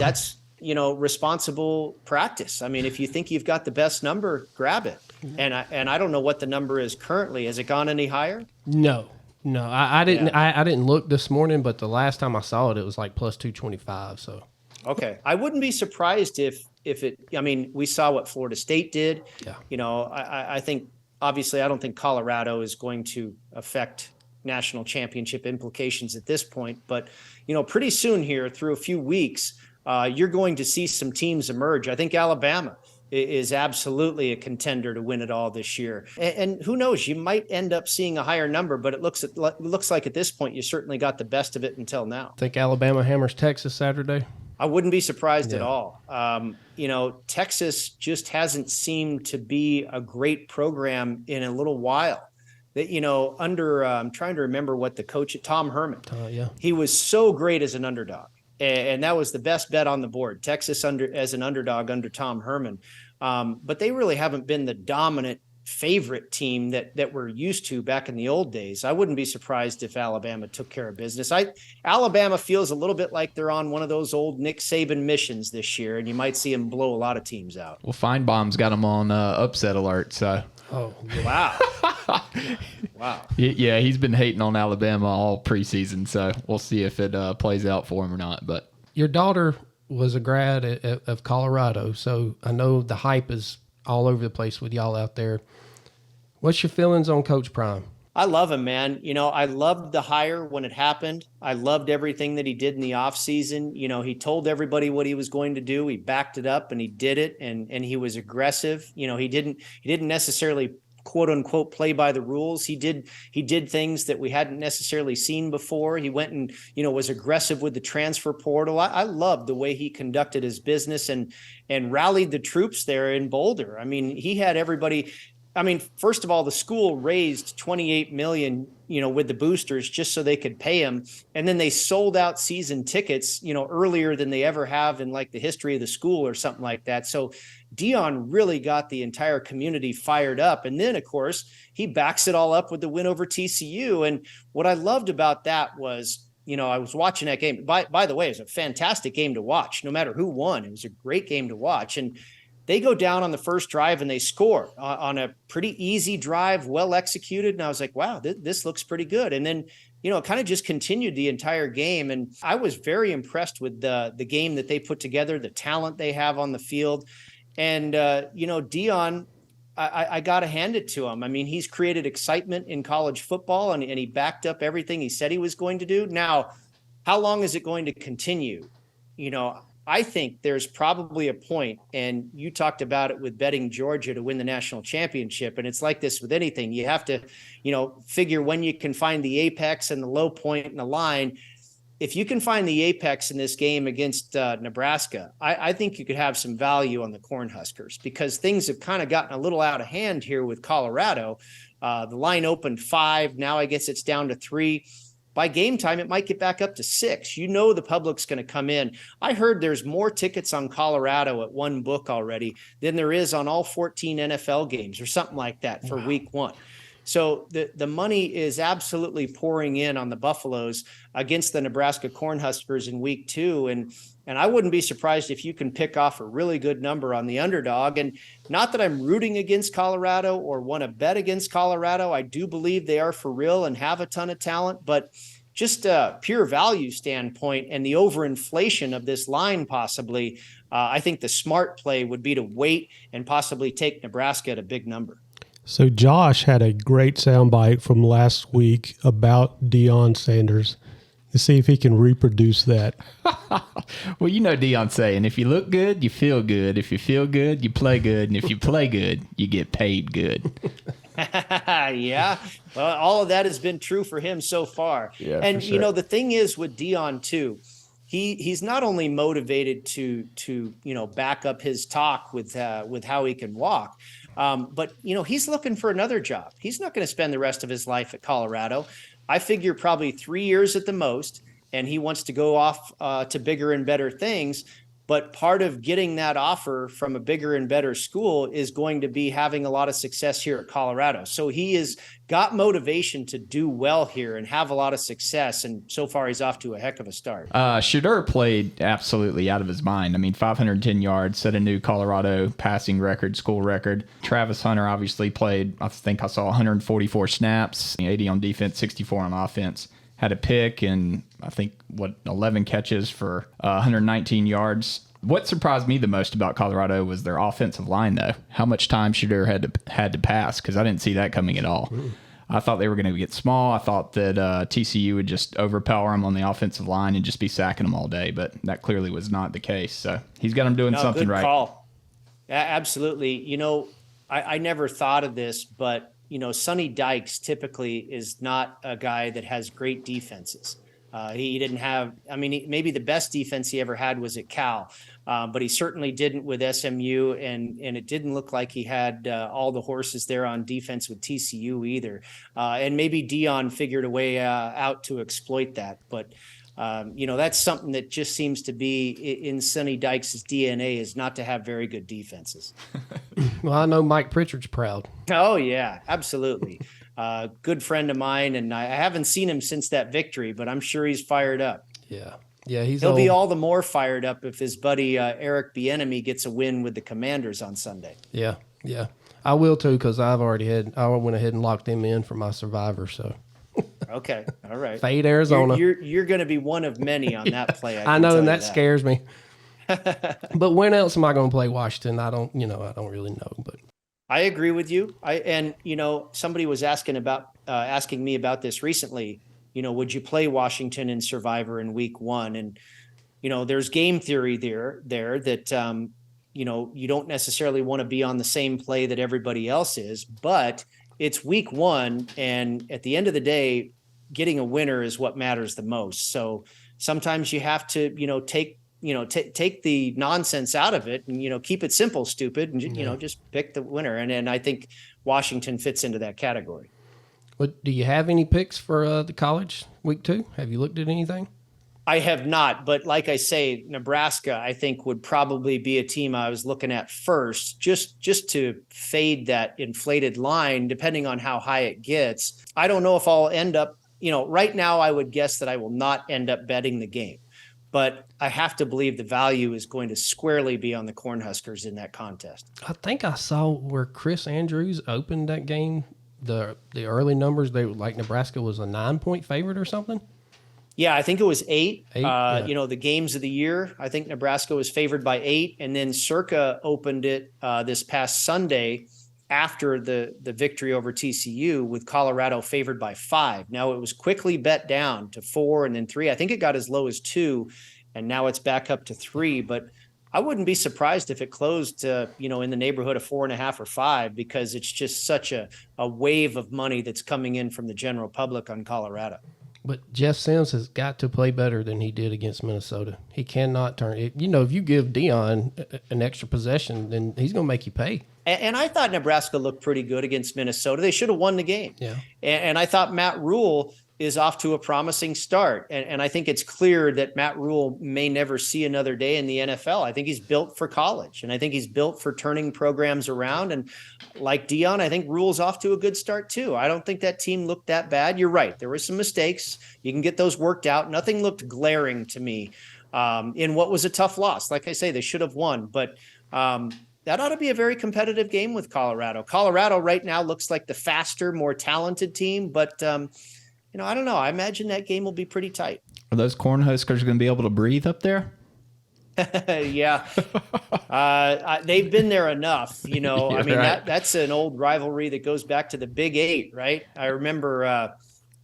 responsible practice. I mean, if you think you've got the best number, grab it. And I don't know what the number is currently. Has it gone any higher? No, I didn't. Yeah. I didn't look this morning, but the last time I saw it, it was like plus 225. So, okay, I wouldn't be surprised if it. I mean, we saw what Florida State did. Yeah. I think obviously I don't think Colorado is going to affect national championship implications at this point, but pretty soon here through a few weeks. You're going to see some teams emerge. I think Alabama is absolutely a contender to win it all this year. And who knows, you might end up seeing a higher number, but it looks like at this point you certainly got the best of it until now. Think Alabama hammers Texas Saturday? I wouldn't be surprised at all. Texas just hasn't seemed to be a great program in a little while. That I'm trying to remember what the coach, Tom Herman. He was so great as an underdog. And that was the best bet on the board, Texas as an underdog under Tom Herman. But they really haven't been the dominant favorite team that we're used to back in the old days. I wouldn't be surprised if Alabama took care of business. Alabama feels a little bit like they're on one of those old Nick Saban missions this year, and you might see them blow a lot of teams out. Well, Feinbaum's got them on upset alert, so. Oh, wow. Wow. Yeah, he's been hating on Alabama all preseason, so we'll see if it plays out for him or not. But your daughter was a grad of Colorado, so I know the hype is all over the place with y'all out there. What's your feelings on Coach Prime? I love him, man. I loved the hire when it happened. I loved everything that he did in the offseason. He told everybody what he was going to do. He backed it up and he did it, and he was aggressive. He didn't necessarily quote unquote play by the rules. He did things that we hadn't necessarily seen before. He went and, was aggressive with the transfer portal. I loved the way he conducted his business and rallied the troops there in Boulder. I mean, he had everybody. I mean, first of all, the school raised $28 million, with the boosters just so they could pay him. And then they sold out season tickets, earlier than they ever have in like the history of the school or something like that. So Dion really got the entire community fired up. And then, of course, he backs it all up with the win over TCU. And what I loved about that was, I was watching that game. By the way, it was a fantastic game to watch, no matter who won. It was a great game to watch. And they go down on the first drive and they score on a pretty easy drive, well executed. And I was like, wow, this looks pretty good. And then, it kind of just continued the entire game. And I was very impressed with the game that they put together, the talent they have on the field. And, Dion, I got to hand it to him. I mean, he's created excitement in college football and he backed up everything he said he was going to do. Now, how long is it going to continue? I think there's probably a point, and you talked about it with betting Georgia to win the national championship. And it's like this with anything. You have to, figure when you can find the apex and the low point in the line. If you can find the apex in this game against Nebraska, I think you could have some value on the Cornhuskers because things have kind of gotten a little out of hand here with Colorado. The line opened 5. Now I guess it's down to 3. By game time, it might get back up to 6. The public's going to come in. I heard there's more tickets on Colorado at one book already than there is on all 14 NFL games or something like that for week 1. So the money is absolutely pouring in on the Buffaloes against the Nebraska Cornhuskers in week 2. And I wouldn't be surprised if you can pick off a really good number on the underdog. And not that I'm rooting against Colorado or want to bet against Colorado. I do believe they are for real and have a ton of talent, but just a pure value standpoint and the overinflation of this line, possibly, I think the smart play would be to wait and possibly take Nebraska at a big number. So Josh had a great soundbite from last week about Deion Sanders. To see if he can reproduce that. Well, you know Deion saying, if you look good, you feel good. If you feel good, you play good. And if you play good, you get paid good. Yeah. Well, all of that has been true for him so far. Yeah, and, for sure. the thing is with Deion, too, he's not only motivated to back up his talk with how he can walk, but, he's looking for another job. He's not going to spend the rest of his life at Colorado. I figure probably 3 years at the most, and he wants to go off to bigger and better things. But part of getting that offer from a bigger and better school is going to be having a lot of success here at Colorado. So he has got motivation to do well here and have a lot of success. And so far, he's off to a heck of a start. Shedeur played absolutely out of his mind. I mean, 510 yards, set a new Colorado passing record, school record. Travis Hunter obviously played, I think I saw 144 snaps, 80 on defense, 64 on offense. Had a pick and I think 11 catches for 119 yards. What surprised me the most about Colorado was their offensive line, though. How much time Shedeur had to pass, because I didn't see that coming at all. I thought they were going to get small. I thought that TCU would just overpower them on the offensive line and just be sacking them all day, but that clearly was not the case. So he's got them doing something good right. Call. Absolutely. I never thought of this, but Sonny Dykes typically is not a guy that has great defenses. He didn't have, maybe the best defense he ever had was at Cal, but he certainly didn't with SMU, and it didn't look like he had all the horses there on defense with TCU either. And maybe Deion figured a way out to exploit that. But, that's something that just seems to be in Sonny Dykes' DNA, is not to have very good defenses. Well, I know Mike Pritchard's proud. Oh, yeah, absolutely. Good friend of mine, and I haven't seen him since that victory, but I'm sure he's fired up. Yeah. Yeah, He'll be all the more fired up if his buddy Eric Bieniemy gets a win with the Commanders on Sunday. Yeah, yeah. I will too, because I went ahead and locked him in for my survivor, so. Okay, all right. Fade Arizona. You're going to be one of many on that play. I know, and that scares me. But when else am I going to play Washington? I don't really know. But I agree with you. Somebody was asking me about this recently. Would you play Washington in Survivor in week 1? And there's game theory there that you don't necessarily want to be on the same play that everybody else is, but it's week 1, and at the end of the day, getting a winner is what matters the most. So sometimes you have to, take the nonsense out of it and, keep it simple, stupid, and, just pick the winner. And I think Washington fits into that category. do you have any picks for the college week 2? Have you looked at anything? I have not, but like I say, Nebraska, I think, would probably be a team I was looking at first, just to fade that inflated line, depending on how high it gets. I don't know if I'll end up, right now I would guess that I will not end up betting the game, but I have to believe the value is going to squarely be on the Cornhuskers in that contest. I think I saw where Chris Andrews opened that game, the early numbers, Nebraska was a 9-point favorite or something. Yeah, I think it was 8. Yeah. The games of the year, I think Nebraska was favored by 8. And then Circa opened it this past Sunday after the victory over TCU with Colorado favored by 5. Now it was quickly bet down to 4 and then 3. I think it got as low as 2, and now it's back up to 3. But I wouldn't be surprised if it closed, in the neighborhood of 4.5 or 5, because it's just such a wave of money that's coming in from the general public on Colorado. But Jeff Sims has got to play better than he did against Minnesota. He cannot turn it. If you give Deion an extra possession, then he's going to make you pay. And I thought Nebraska looked pretty good against Minnesota. They should have won the game. Yeah. And I thought Matt Rule is off to a promising start. And I think it's clear that Matt Rule may never see another day in the NFL. I think he's built for college, and I think he's built for turning programs around. And like Dion, I think Rule's off to a good start too. I don't think that team looked that bad. You're right. There were some mistakes. You can get those worked out. Nothing looked glaring to me in what was a tough loss. Like I say, they should have won, but that ought to be a very competitive game with Colorado. Colorado right now looks like the faster, more talented team, but I don't know. I imagine that game will be pretty tight. Are those Cornhuskers going to be able to breathe up there? Yeah. They've been there enough, I mean, right. that's an old rivalry that goes back to the Big Eight, right? I remember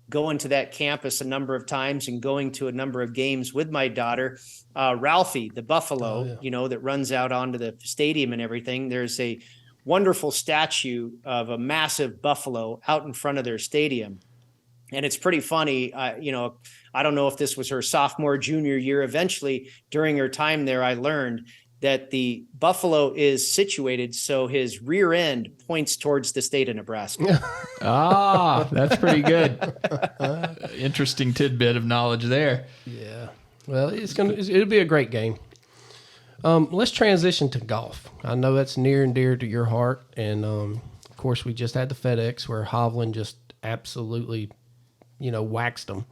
going to that campus a number of times and going to a number of games with my daughter. Ralphie, the buffalo, that runs out onto the stadium and everything. There's a wonderful statue of a massive buffalo out in front of their stadium. And it's pretty funny. I don't know if this was her sophomore, junior year. Eventually, during her time there, I learned that the buffalo is situated so his rear end points towards the state of Nebraska. That's pretty good. Interesting tidbit of knowledge there. Yeah. Well, it'll be a great game. Let's transition to golf. I know that's near and dear to your heart. And, of course, we just had the FedEx where Hovland just absolutely waxed him,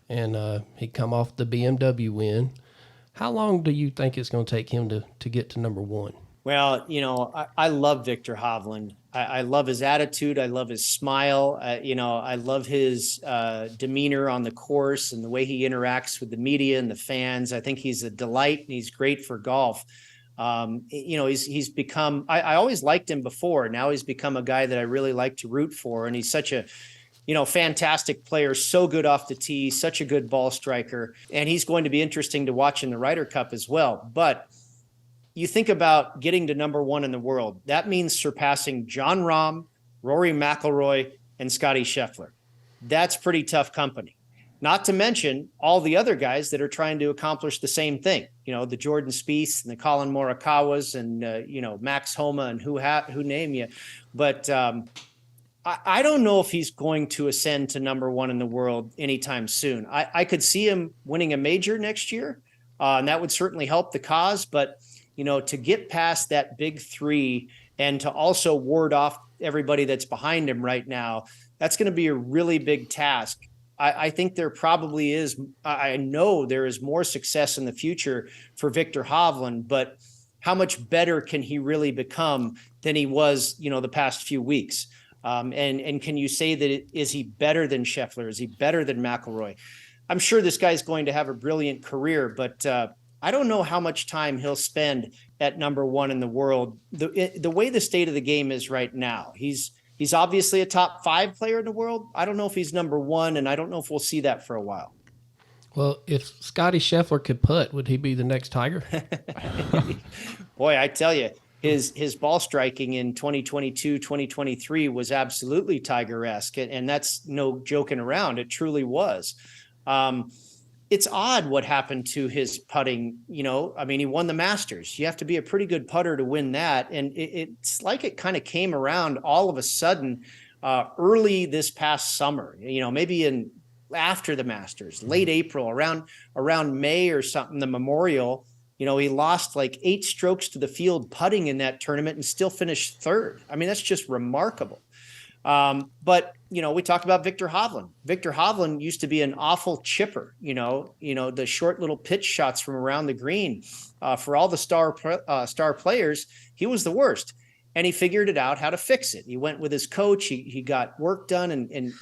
and he come off the BMW win. How long do you think it's going to take him to get to number one? Well, I love Victor Hovland. I love his attitude. I love his smile. I love his demeanor on the course and the way he interacts with the media and the fans. I think he's a delight, and he's great for golf. He's become, I always liked him before. Now he's become a guy that I really like to root for. And he's such a, fantastic player, so good off the tee, such a good ball striker. And he's going to be interesting to watch in the Ryder Cup as well. But you think about getting to number one in the world, that means surpassing Jon Rahm, Rory McIlroy, and Scottie Scheffler. That's pretty tough company. Not to mention all the other guys that are trying to accomplish the same thing. The Jordan Spieth and the Colin Morikawas and, Max Homa and who name you. But I don't know if he's going to ascend to number one in the world anytime soon. I could see him winning a major next year, and that would certainly help the cause. But, to get past that big three and to also ward off everybody that's behind him right now, that's going to be a really big task. I think there probably is. I know there is more success in the future for Victor Hovland, but how much better can he really become than he was, the past few weeks? And can you say that is he better than Scheffler? Is he better than McIlroy? I'm sure this guy's going to have a brilliant career, but I don't know how much time he'll spend at number one in the world. The way the state of the game is right now, he's obviously a top 5 player in the world. I don't know if he's number one, and I don't know if we'll see that for a while. Well, if Scottie Scheffler could putt, would he be the next Tiger? Boy, I tell you. His ball striking in 2022, 2023 was absolutely Tiger-esque, and that's no joking around. It truly was. It's odd what happened to his putting. He won the Masters. You have to be a pretty good putter to win that, and it's like it kind of came around all of a sudden early this past summer. Maybe after the Masters, late April, around May or something, the Memorial. He lost like 8 strokes to the field putting in that tournament and still finished third. I mean, that's just remarkable. But we talked about Victor Hovland. Victor Hovland used to be an awful chipper, the short little pitch shots from around the green. For all the star players, he was the worst. And he figured it out how to fix it. He went with his coach. He got work done and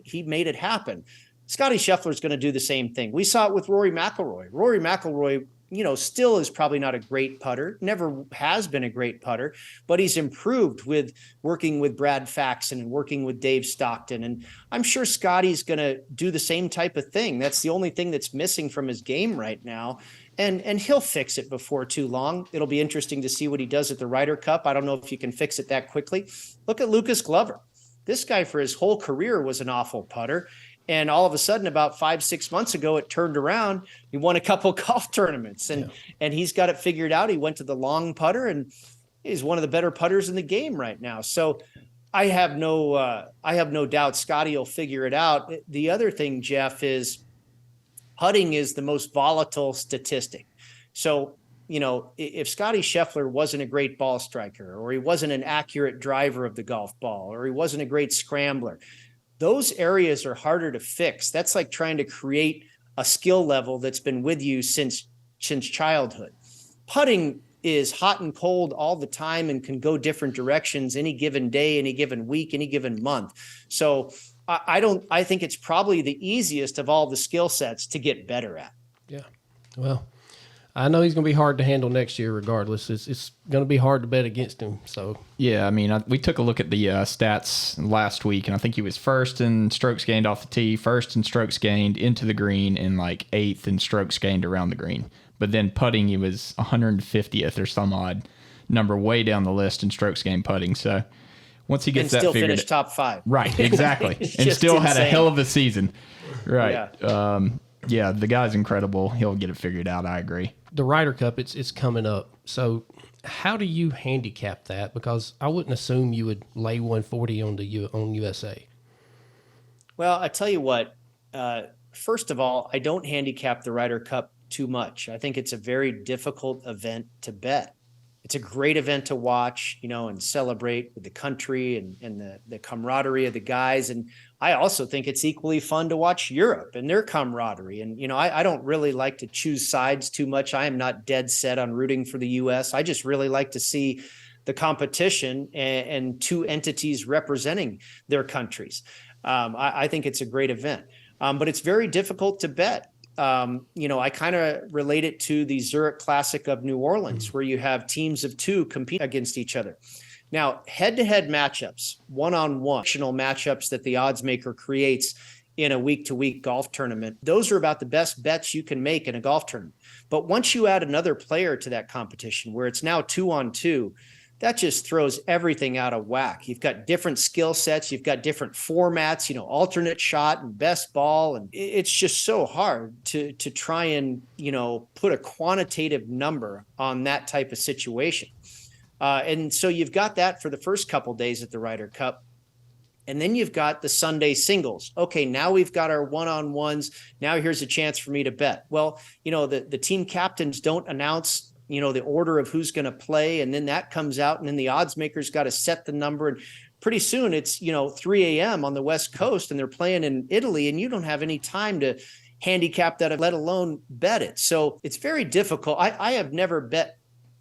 he made it happen. Scottie Scheffler is going to do the same thing. We saw it with Rory McIlroy. Rory McIlroy, still is probably not a great putter, never has been a great putter, but he's improved with working with Brad Faxon and working with Dave Stockton. And I'm sure Scottie's going to do the same type of thing. That's the only thing that's missing from his game right now. And he'll fix it before too long. It'll be interesting to see what he does at the Ryder Cup. I don't know if you can fix it that quickly. Look at Lucas Glover. This guy for his whole career was an awful putter. And all of a sudden, about 5-6 months ago, it turned around. He won a couple golf tournaments, and he's got it figured out. He went to the long putter, and he's one of the better putters in the game right now. So I have no doubt Scotty will figure it out. The other thing, Jeff, is putting is the most volatile statistic. So, if Scotty Scheffler wasn't a great ball striker, or he wasn't an accurate driver of the golf ball, or he wasn't a great scrambler, those areas are harder to fix. That's like trying to create a skill level that's been with you since childhood. Putting is hot and cold all the time and can go different directions any given day, any given week, any given month. So I think it's probably the easiest of all the skill sets to get better at. Yeah. Well, I know he's going to be hard to handle next year regardless. It's going to be hard to bet against him. So Yeah, I mean, we took a look at the stats last week, and I think he was first in strokes gained off the tee, first in strokes gained into the green, and like eighth in strokes gained around the green. But then putting, he was 150th or some odd number way down the list in strokes gained putting. So once he gets and still that figured, finished top 5. right, exactly, and just still had a insane. hell of a season. Right. Yeah. Yeah, the guy's incredible. He'll get it figured out. I agree. the Ryder Cup, it's coming up. So how do you handicap that? Because I wouldn't assume you would lay 140 on USA. Well, I tell you what, first of all, I don't handicap the Ryder Cup too much. I think it's a very difficult event to bet. It's a great event to watch, and celebrate with the country and the camaraderie of the guys. And I also think it's equally fun to watch Europe and their camaraderie. And, I don't really like to choose sides too much. I am not dead set on rooting for the U.S. I just really like to see the competition and two entities representing their countries. I think it's a great event, but it's very difficult to bet. I kind of relate it to the Zurich Classic of New Orleans, where you have teams of two compete against each other. Now, head-to-head matchups, one-on-one matchups that the odds maker creates in a week-to-week golf tournament, those are about the best bets you can make in a golf tournament. But once you add another player to that competition, where it's now 2-on-2, that just throws everything out of whack. You've got different skill sets. You've got different formats, alternate shot and best ball. And it's just so hard to try and, put a quantitative number on that type of situation. And so you've got that for the first couple days at the Ryder Cup. And then you've got the Sunday singles. Okay, now we've got our one-on-ones. Now here's a chance for me to bet. Well, the team captains don't announce the order of who's going to play. And then that comes out, and then the odds makers got to set the number. And pretty soon it's, 3 a.m. on the West Coast, and they're playing in Italy, and you don't have any time to handicap that, let alone bet it. So it's very difficult. I have never bet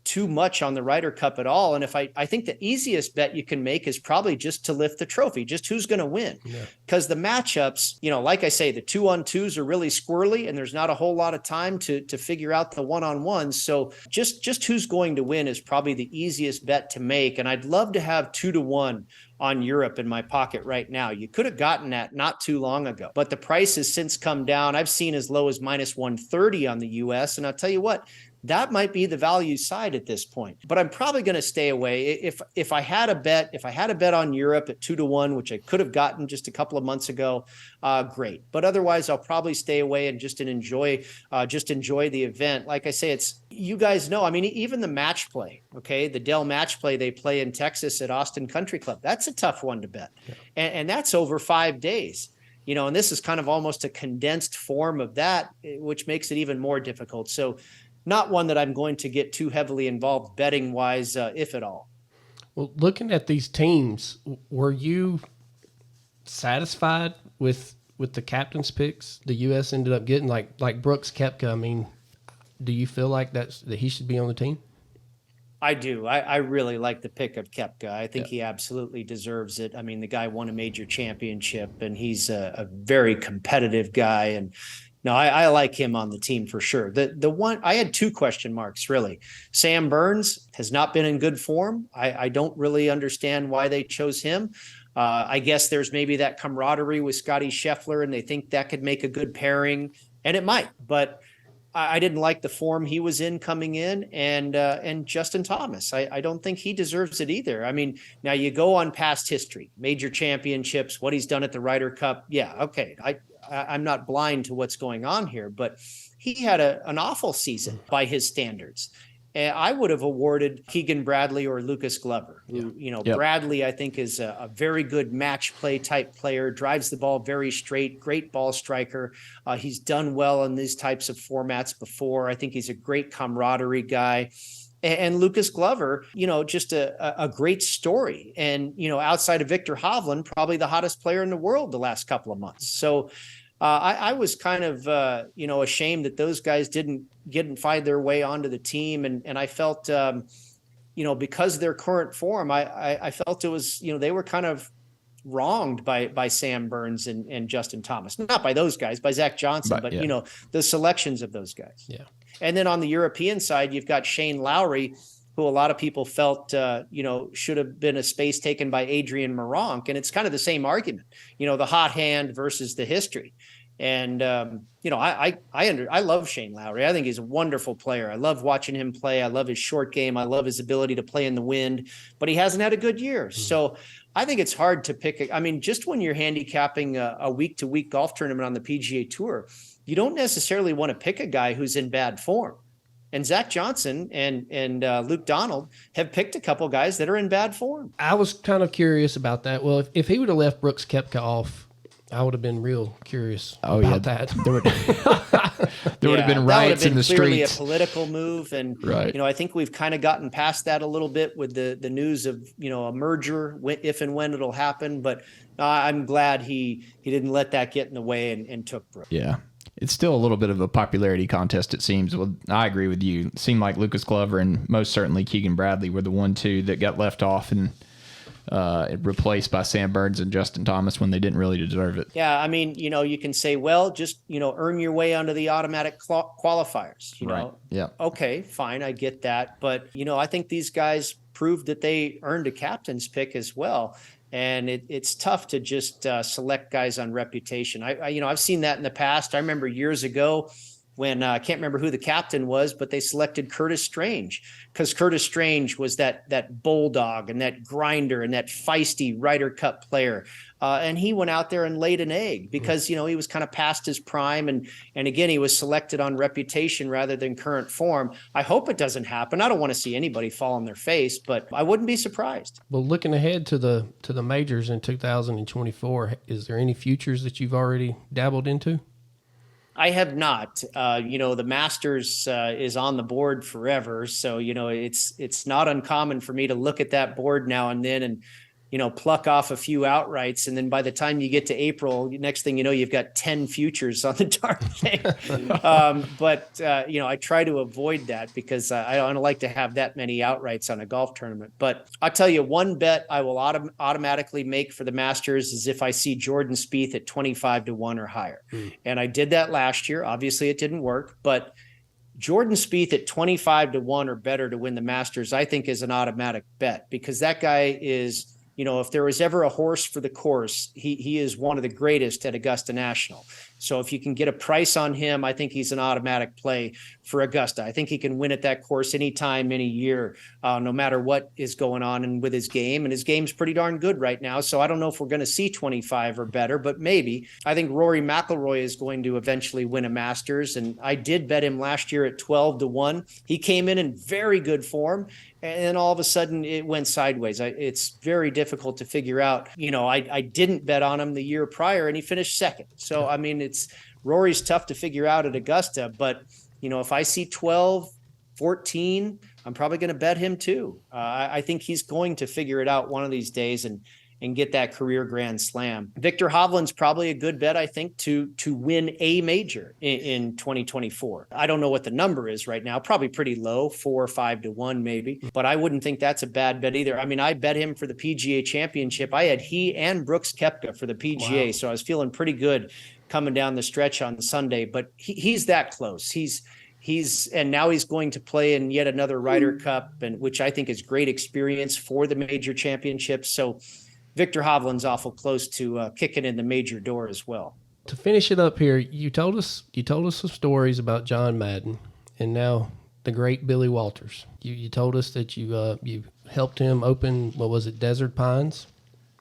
too much on the Ryder Cup at all. And I think the easiest bet you can make is probably just to lift the trophy, just who's going to win. Because the matchups, like I say, the 2-on-2s are really squirrely, and there's not a whole lot of time to figure out the one-on-ones. So just who's going to win is probably the easiest bet to make. And I'd love to have 2-to-1 on Europe in my pocket right now. You could have gotten that not too long ago, but the price has since come down. I've seen as low as -130 on the US. And I'll tell you what, that might be the value side at this point, but I'm probably going to stay away. If I had a bet on Europe at 2-to-1, which I could have gotten just a couple of months ago, great. But otherwise, I'll probably stay away and just enjoy the event. Like I say, you guys know, even the match play, okay, the Dell match play they play in Texas at Austin Country Club, that's a tough one to bet, and that's over 5 days. And this is kind of almost a condensed form of that, which makes it even more difficult. So not one that I'm going to get too heavily involved betting wise, if at all. Well, looking at these teams, were you satisfied with the captain's picks the U.S. ended up getting? Like Brooks Koepka, do you feel like that he should be on the team? I do. I really like the pick of Koepka. I think he absolutely deserves it. The guy won a major championship, and he's a very competitive guy. And no, I like him on the team for sure. The one I had 2 question marks really. Sam Burns has not been in good form. I don't really understand why they chose him. I guess there's maybe that camaraderie with Scotty Scheffler, and they think that could make a good pairing, and it might. But I didn't like the form he was in coming in, and Justin Thomas. I don't think he deserves it either. Now you go on past history, major championships, what he's done at the Ryder Cup. Yeah, okay. I'm not blind to what's going on here, but he had an awful season by his standards. And I would have awarded Keegan Bradley or Lucas Glover. Who, Bradley, I think, is a very good match play type player, drives the ball very straight, great ball striker. He's done well in these types of formats before. I think he's a great camaraderie guy. And Lucas Glover, just a great story. And, outside of Victor Hovland, probably the hottest player in the world the last couple of months. So I was kind of, ashamed that those guys didn't find their way onto the team. And I felt, because of their current form, I felt it was, they were kind of wronged by Sam Burns and Justin Thomas. Not by those guys, by Zach Johnson, but the selections of those guys. Yeah. And then on the European side, you've got Shane Lowry, who a lot of people felt, should have been a space taken by Adrian Moronk. And it's kind of the same argument, the hot hand versus the history. And, I love Shane Lowry. I think he's a wonderful player. I love watching him play. I love his short game. I love his ability to play in the wind, but he hasn't had a good year. So I think it's hard to pick. Just when you're handicapping a week-to-week golf tournament on the PGA Tour, you don't necessarily want to pick a guy who's in bad form. And Zach Johnson and Luke Donald have picked a couple guys that are in bad form. I was kind of curious about that. Well, if he would have left Brooks Koepka off, I would have been real curious about that. There would have been riots in the streets. Clearly a political move, and I think we've kind of gotten past that a little bit with the news of a merger, if and when it'll happen. But I'm glad he didn't let that get in the way and took Brooks. Yeah. It's still a little bit of a popularity contest, it seems. Well, I agree with you. It seemed like Lucas Glover and most certainly Keegan Bradley were the 1-2 that got left off and replaced by Sam Burns and Justin Thomas when they didn't really deserve it. Yeah, you can say, well, just, earn your way onto the automatic qualifiers. Right. Yeah. Okay, fine, I get that. But, I think these guys proved that they earned a captain's pick as well. And it's tough to just select guys on reputation. I've seen that in the past. I remember years ago when I can't remember who the captain was, but they selected Curtis Strange because Curtis Strange was that bulldog and that grinder and that feisty Ryder Cup player. And he went out there and laid an egg because, he was kind of past his prime. And again, he was selected on reputation rather than current form. I hope it doesn't happen. I don't want to see anybody fall on their face, but I wouldn't be surprised. Well, looking ahead to the majors in 2024, is there any futures that you've already dabbled into? I have not. The Masters is on the board forever. So, it's not uncommon for me to look at that board now and then and, pluck off a few outrights. And then by the time you get to April, next thing you know, you've got 10 futures on the darn thing. But I try to avoid that because I don't like to have that many outrights on a golf tournament. But I'll tell you, one bet I will automatically make for the Masters is if I see Jordan Spieth at 25-1 or higher. And I did that last year. Obviously, it didn't work, but Jordan Spieth at 25-1 or better to win the Masters, I think is an automatic bet because that guy is, if there was ever a horse for the course, he is one of the greatest at Augusta National. So if you can get a price on him, I think he's an automatic play for Augusta. I think he can win at that course anytime, any year, no matter what is going on and with his game. And his game's pretty darn good right now. So I don't know if we're going to see 25 or better, but maybe. I think Rory McIlroy is going to eventually win a Masters. And I did bet him last year at 12-1. He came in very good form. And then all of a sudden it went sideways. It's very difficult to figure out. I didn't bet on him the year prior and he finished second. So, Rory's tough to figure out at Augusta, but if I see 12, 14, I'm probably going to bet him too. I think he's going to figure it out one of these days and get that career Grand Slam. Victor Hovland's probably a good bet, I think, to win a major in 2024. I don't know what the number is right now, probably pretty low, 4 or 5-1 maybe, but I wouldn't think that's a bad bet either. I bet him for the PGA Championship. I had he and Brooks Koepka for the PGA, wow. So I was feeling pretty good coming down the stretch on Sunday, but he's that close. And now he's going to play in yet another Ryder Cup, and which I think is great experience for the major championships. So Victor Hovland's awful close to kicking in the major door as well. To finish it up here, you told us some stories about John Madden, and now the great Billy Walters. You told us that you helped him open, what was it, Desert Pines?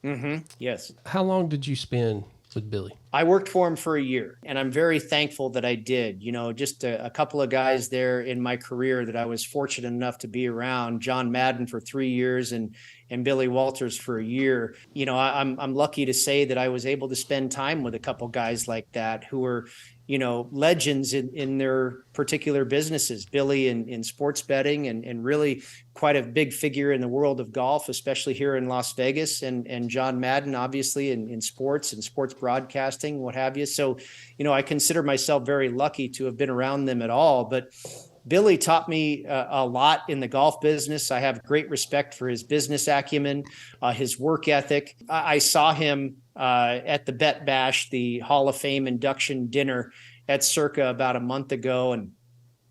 Mm-hmm. Yes. How long did you spend with Billy? I worked for him for a year, and I'm very thankful that I did. Just a couple of guys there in my career that I was fortunate enough to be around. John Madden for 3 years and Billy Walters for a year. I'm lucky to say that I was able to spend time with a couple guys like that who were, legends in their particular businesses. Billy in sports betting and really quite a big figure in the world of golf, especially here in Las Vegas, and John Madden, obviously in sports and sports broadcasting, what have you. So, I consider myself very lucky to have been around them at all. But Billy taught me a lot in the golf business. I have great respect for his business acumen, his work ethic. I saw him at the Bet Bash, the Hall of Fame induction dinner at Circa about a month ago. And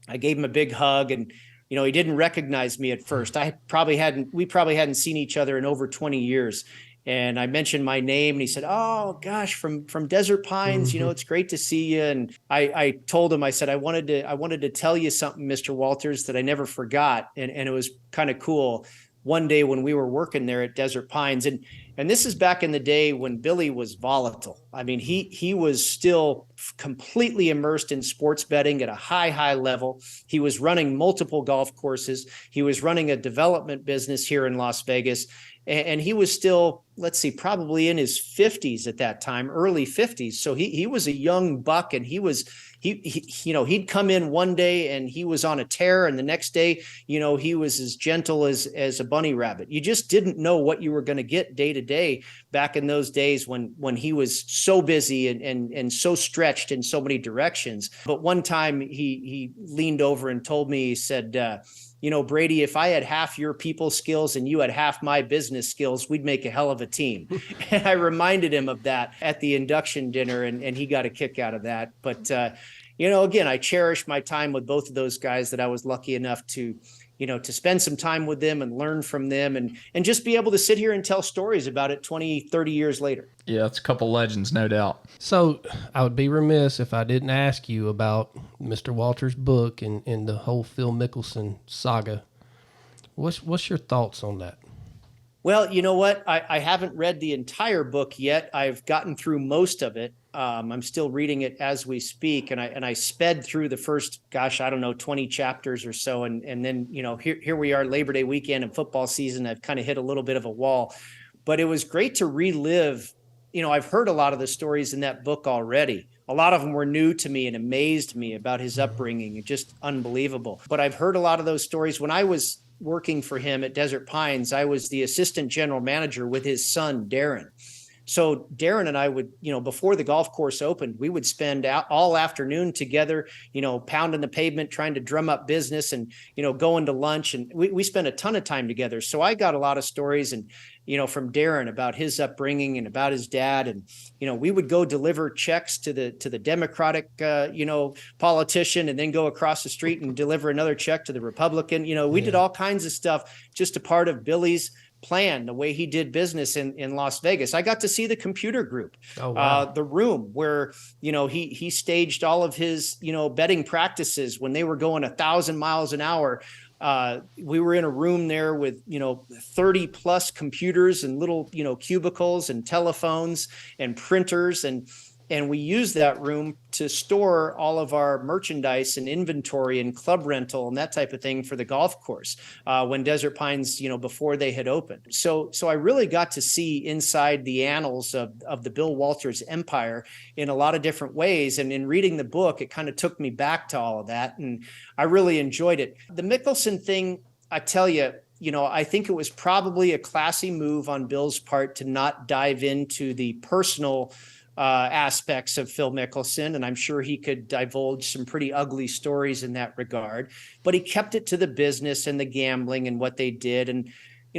I gave him a big hug, and, he didn't recognize me at first. We probably hadn't seen each other in over 20 years. And I mentioned my name, and he said, "Oh gosh, from Desert Pines, it's great to see you." And I told him, I said, I wanted to tell you something, Mr. Walters, that I never forgot. And it was kind of cool. One day when we were working there at Desert Pines, and this is back in the day when Billy was volatile. I mean, he was still completely immersed in sports betting at a high level. He was running multiple golf courses. He was running a development business here in Las Vegas. And he was still, let's see, probably in his 50s at that time, early 50s. So he was a young buck, and he'd come in one day and he was on a tear, and the next day, he was as gentle as a bunny rabbit. You just didn't know what you were going to get day to day back in those days when he was so busy and so stretched in so many directions. But one time he leaned over and told me, he said, Brady, if I had half your people skills and you had half my business skills, we'd make a hell of a team. And I reminded him of that at the induction dinner, and he got a kick out of that. But, again, I cherish my time with both of those guys that I was lucky enough to spend some time with them and learn from them and just be able to sit here and tell stories about it 20, 30 years later. Yeah, it's a couple legends, no doubt. So I would be remiss if I didn't ask you about Mr. Walters' book and the whole Phil Mickelson saga. What's your thoughts on that? Well, you know what? I haven't read the entire book yet. I've gotten through most of it. I'm still reading it as we speak, and I sped through the first, 20 chapters or so, and then here we are, Labor Day weekend and football season. I've kind of hit a little bit of a wall, but it was great to relive. I've heard a lot of the stories in that book already. A lot of them were new to me and amazed me about his upbringing. It's just unbelievable. But I've heard a lot of those stories. When I was working for him at Desert Pines, I was the assistant general manager with his son, Darren. So Darren and I would, before the golf course opened, we would spend all afternoon together, pounding the pavement, trying to drum up business and, going to lunch. And we spent a ton of time together. So I got a lot of stories and, from Darren about his upbringing and about his dad. And, we would go deliver checks to the Democratic, politician, and then go across the street and deliver another check to the Republican. We did all kinds of stuff, just a part of Billy's plan, the way he did business in Las Vegas. I got to see the computer group, the room where, he staged all of his, betting practices when they were going 1,000 miles an hour. We were in a room there with, 30 plus computers and little, cubicles and telephones and printers. And we used that room to store all of our merchandise and inventory and club rental and that type of thing for the golf course when Desert Pines, before they had opened. So I really got to see inside the annals of the Bill Walters empire in a lot of different ways. And in reading the book, it kind of took me back to all of that. And I really enjoyed it. The Mickelson thing, I tell you, I think it was probably a classy move on Bill's part to not dive into the personal aspects of Phil Mickelson, and I'm sure he could divulge some pretty ugly stories in that regard, but he kept it to the business and the gambling and what they did. And,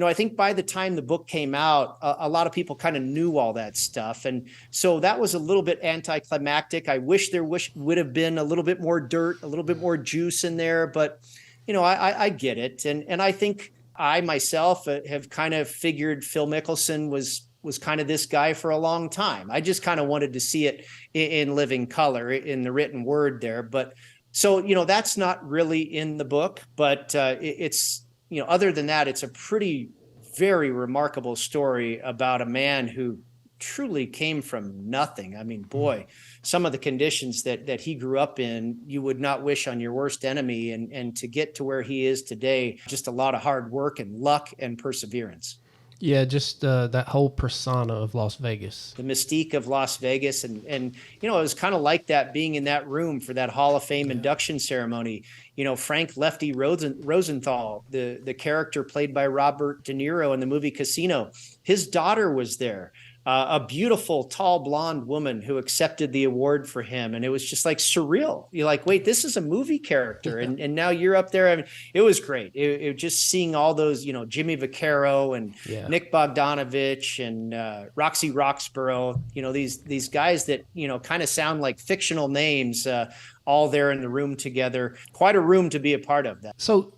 I think by the time the book came out, a lot of people kind of knew all that stuff. And so that was a little bit anticlimactic. I wish there would have been a little bit more dirt, a little bit more juice in there, but, I get it. And I think I myself have kind of figured Phil Mickelson was kind of this guy for a long time. I just kind of wanted to see it in living color in the written word there. But so, that's not really in the book, but it's, other than that, it's a very remarkable story about a man who, truly came from nothing. I mean, boy, some of the conditions that he grew up in, you would not wish on your worst enemy. And to get to where he is today, just a lot of hard work and luck and perseverance. Yeah, just that whole persona of Las Vegas. The mystique of Las Vegas. And it was kind of like that being in that room for that Hall of Fame induction ceremony. Frank Lefty Rosenthal, the character played by Robert De Niro in the movie Casino, his daughter was there. A beautiful, tall, blonde woman who accepted the award for him. And it was just like surreal. You're like, wait, this is a movie character. And now you're up there. I mean, it was great. It just seeing all those, Jimmy Vaccaro and Nick Bogdanovich and Roxy Roxborough, these guys that, kind of sound like fictional names, all there in the room together. Quite a room to be a part of that. So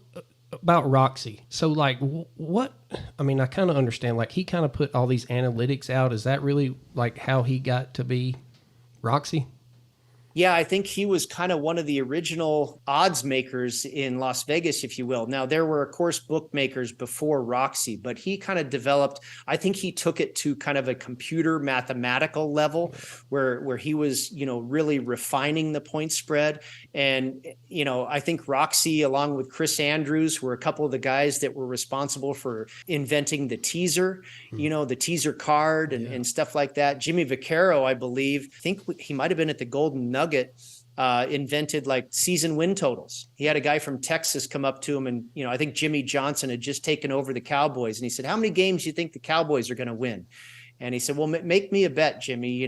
about Roxy. So like what, I mean, I kind of understand, like he kind of put all these analytics out. Is that really like how he got to be Roxy? Yeah, I think he was kind of one of the original odds makers in Las Vegas, if you will. Now, there were, of course, bookmakers before Roxy, but he kind of developed, I think he took it to kind of a computer mathematical level where he was, really refining the point spread. And, I think Roxy, along with Chris Andrews, were a couple of the guys that were responsible for inventing the teaser, the teaser card and stuff like that. Jimmy Vaccaro, I think he might have been at the Golden Nugget, invented like season win totals. He had a guy from Texas come up to him and, I think Jimmy Johnson had just taken over the Cowboys. And he said, how many games do you think the Cowboys are going to win? And he said, well, make me a bet, Jimmy,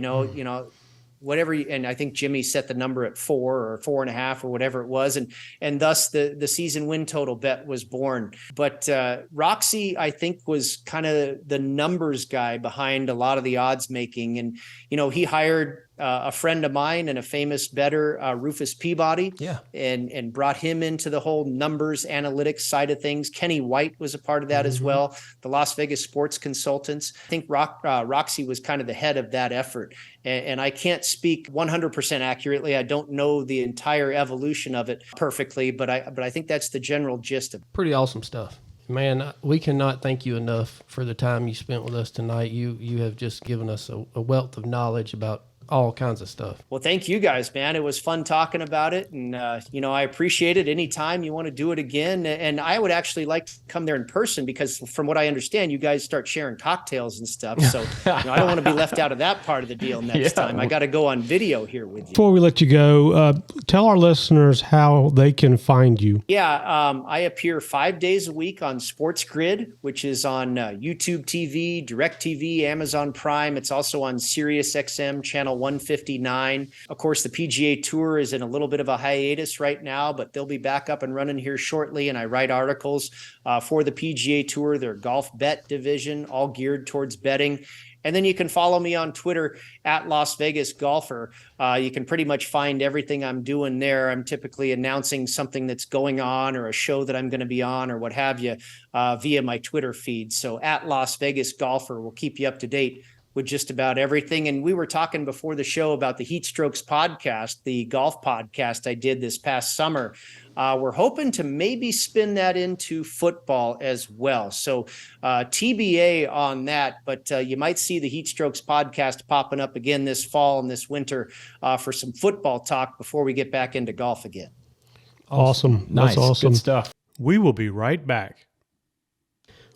whatever. And I think Jimmy set the number at 4 or 4.5 or whatever it was. And thus the season win total bet was born. But Roxy, I think, was kind of the numbers guy behind a lot of the odds making. And, he hired a friend of mine and a famous bettor, Rufus Peabody, and brought him into the whole numbers analytics side of things. Kenny White was a part of that as well. The Las Vegas sports consultants. I think Roxy was kind of the head of that effort. And I can't speak 100% accurately. I don't know the entire evolution of it perfectly, but I think that's the general gist of it. Pretty awesome stuff. Man, we cannot thank you enough for the time you spent with us tonight. You have just given us a wealth of knowledge about all kinds of stuff. Well, thank you guys, man. It was fun talking about it. And, I appreciate it. Anytime you want to do it again. And I would actually like to come there in person because from what I understand, you guys start sharing cocktails and stuff. So I don't want to be left out of that part of the deal next time. I got to go on video here with you. Before we let you go, tell our listeners how they can find you. I appear 5 days a week on Sports Grid, which is on YouTube TV, DirecTV, Amazon Prime. It's also on Sirius XM channel 159. Of course, the PGA Tour is in a little bit of a hiatus right now, but they'll be back up and running here shortly. And I write articles for the PGA Tour, their golf bet division, all geared towards betting. And then you can follow me on Twitter at Las Vegas Golfer. You can pretty much find everything I'm doing there. I'm typically announcing something that's going on or a show that I'm going to be on or what have you via my Twitter feed. So at Las Vegas Golfer will keep you up to date with just about everything. And we were talking before the show about the Heat Strokes podcast, the golf podcast I did this past summer. We're hoping to maybe spin that into football as well. So TBA on that, but you might see the Heat Strokes podcast popping up again this fall and this winter for some football talk before we get back into golf again. Awesome. Nice. That's awesome. Good stuff. We will be right back.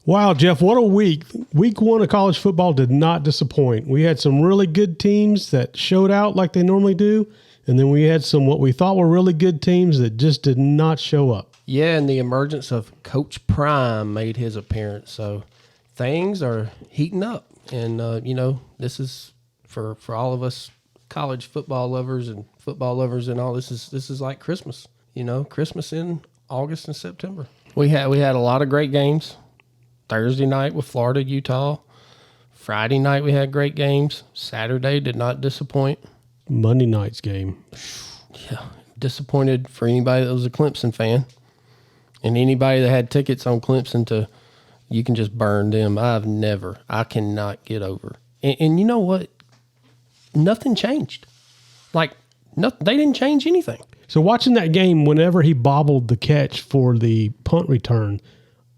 Wow, Jeff, what a week. Week 1 of college football did not disappoint. We had some really good teams that showed out like they normally do, and then we had some what we thought were really good teams that just did not show up. Yeah, and the emergence of Coach Prime made his appearance, so things are heating up. And, this is for all of us college football lovers and all, this is like Christmas, Christmas in August and September. We had a lot of great games. Thursday night with Florida, Utah. Friday night we had great games. Saturday did not disappoint. Monday night's game. Yeah, disappointed for anybody that was a Clemson fan. And anybody that had tickets on Clemson you can just burn them. I cannot get over. And you know what? Nothing changed. They didn't change anything. So watching that game, whenever he bobbled the catch for the punt return,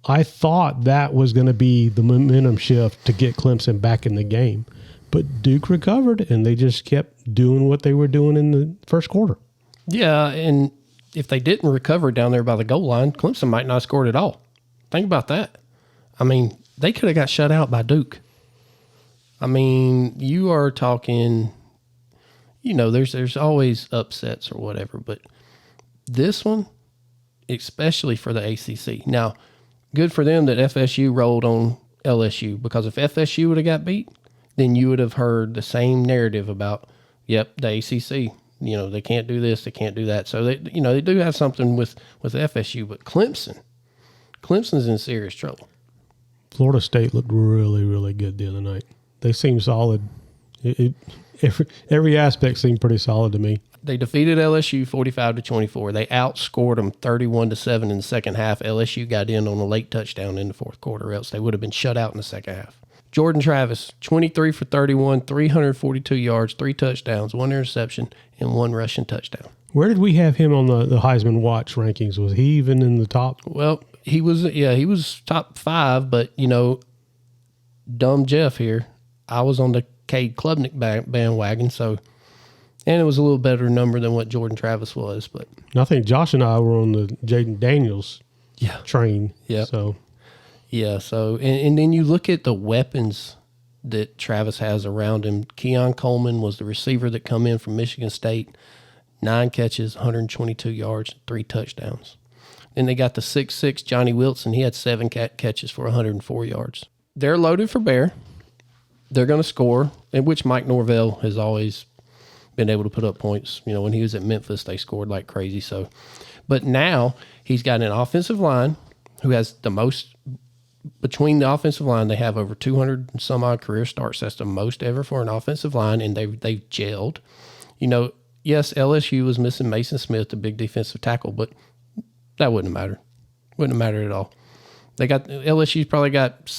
I thought that was going to be the momentum shift to get Clemson back in the game. But Duke recovered, and they just kept doing what they were doing in the first quarter. Yeah, and if they didn't recover down there by the goal line, Clemson might not have scored at all. Think about that. I mean, they could have got shut out by Duke. I mean, you are talking, there's always upsets or whatever, but this one, especially for the ACC. Now, good for them that FSU rolled on LSU, because if FSU would have got beat, then you would have heard the same narrative about, the ACC. They can't do this, they can't do that. So they do have something with FSU, but Clemson's in serious trouble. Florida State looked really, really good the other night. They seemed solid. Every aspect seemed pretty solid to me. They defeated LSU 45-24. They outscored them 31-7 in the second half. LSU got in on a late touchdown in the fourth quarter, else they would have been shut out in the second half. Jordan Travis, 23 for 31, 342 yards, 3 touchdowns, 1 interception, and 1 rushing touchdown. Where did we have him on the Heisman Watch rankings? Was he even in the top? Well, he was top 5, but, dumb Jeff here, I was on the Cade Klubnik bandwagon, and it was a little better number than what Jordan Travis was. But I think Josh and I were on the Jaden Daniels train. Yeah. So and then you look at the weapons that Travis has around him. Keon Coleman was the receiver that come in from Michigan State, 9 catches, 122 yards, 3 touchdowns. Then they got the 6'6" Johnny Wilson. He had 7 catches for 104 yards. They're loaded for bear. They're going to score, in which Mike Norvell has always been able to put up points. When he was at Memphis, they scored like crazy. But now he's got an offensive line who has the most. Between the offensive line, they have over 200 and some odd career starts. That's the most ever for an offensive line, and they've gelled. Yes, LSU was missing Mason Smith, the big defensive tackle, but that wouldn't have mattered. Wouldn't have mattered at all. LSU's probably got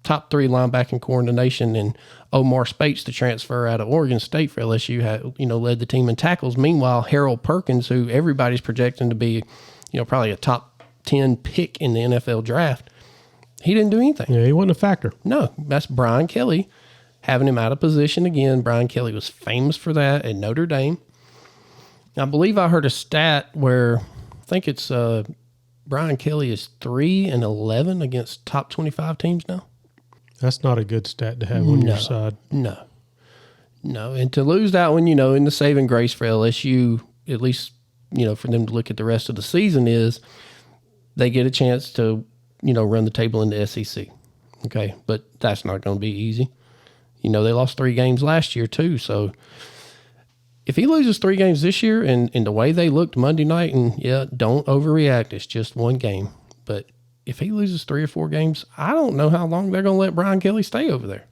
top 3 linebacking core in the nation, and Omar Spates, the transfer out of Oregon State for LSU, led the team in tackles. Meanwhile, Harold Perkins, who everybody's projecting to be, probably a top 10 pick in the NFL draft, he didn't do anything. Yeah, he wasn't a factor. No, that's Brian Kelly having him out of position again. Brian Kelly was famous for that at Notre Dame. I believe I heard a stat where I think it's Brian Kelly is 3-11 against top 25 teams now. That's not a good stat to have on your side. No. And to lose that one, in the saving grace for LSU, at least, for them to look at the rest of the season, is they get a chance to run the table in the SEC. Okay, but that's not going to be easy. They lost 3 games last year too. So if he loses 3 games this year and the way they looked Monday night, and don't overreact, it's just 1 game. But if he loses 3 or 4 games, I don't know how long they're going to let Brian Kelly stay over there,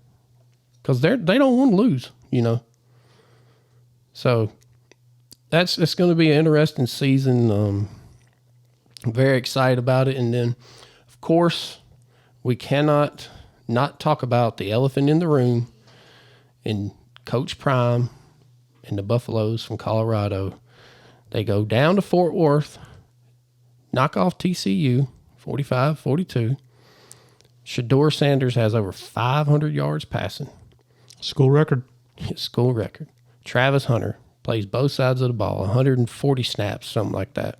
because they don't want to lose. So it's going to be an interesting season. I'm very excited about it, and then. Of course, we cannot not talk about the elephant in the room in Coach Prime and the Buffaloes from Colorado. They go down to Fort Worth, knock off TCU, 45-42. Shedeur Sanders has over 500 yards passing. School record. School record. Travis Hunter plays both sides of the ball, 140 snaps, something like that.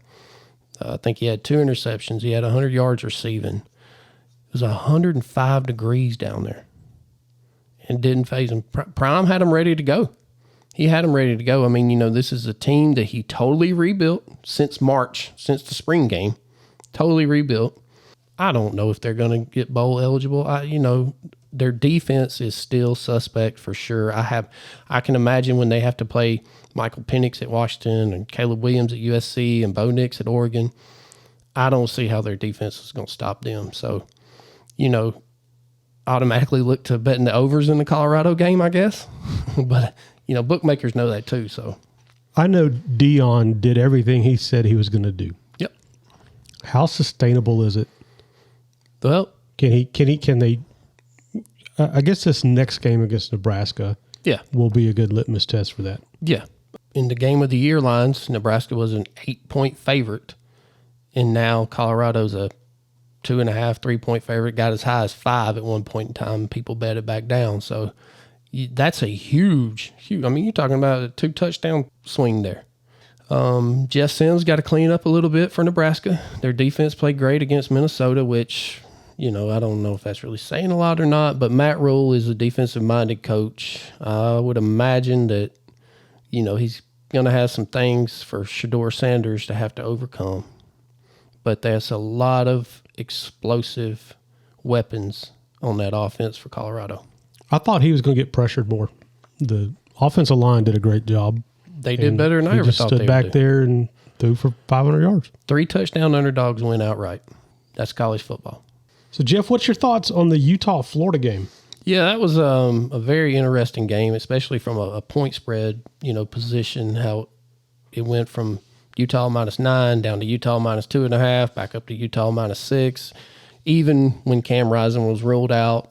I think he had 2 interceptions. He had 100 yards receiving. It was 105 degrees down there. And didn't phase him. Prime had him ready to go. He had him ready to go. I mean, this is a team that he totally rebuilt since March, since the spring game. Totally rebuilt. I don't know if they're going to get bowl eligible. Their defense is still suspect for sure. I can imagine when they have to play Michael Penix at Washington and Caleb Williams at USC and Bo Nix at Oregon. I don't see how their defense is going to stop them. So, automatically look to betting the overs in the Colorado game, I guess. But, bookmakers know that too. So I know Dion did everything he said he was going to do. Yep. How sustainable is it? Well, can they? I guess this next game against Nebraska, will be a good litmus test for that. Yeah. In the game of the year lines, Nebraska was an 8-point favorite, and now Colorado's a 2.5, 3-point favorite. Got as high as 5 at one point in time. People bet it back down. So, That's a huge. I mean, you're talking about a 2-touchdown swing there. Jeff Sims got to clean up a little bit for Nebraska. Their defense played great against Minnesota, which, I don't know if that's really saying a lot or not, but Matt Rule is a defensive-minded coach. I would imagine that, he's going to have some things for Shedeur Sanders to have to overcome. But there's a lot of explosive weapons on that offense for Colorado. I thought he was going to get pressured more. The offensive line did a great job. They did better than I ever thought they would. He just stood back there and threw for 500 yards. 3 touchdown underdogs win outright. That's college football. So, Jeff, what's your thoughts on the Utah-Florida game? Yeah, that was a very interesting game, especially from a point spread, position, how it went from Utah -9 down to Utah -2.5, back up to Utah -6. Even when Cam Rising was ruled out,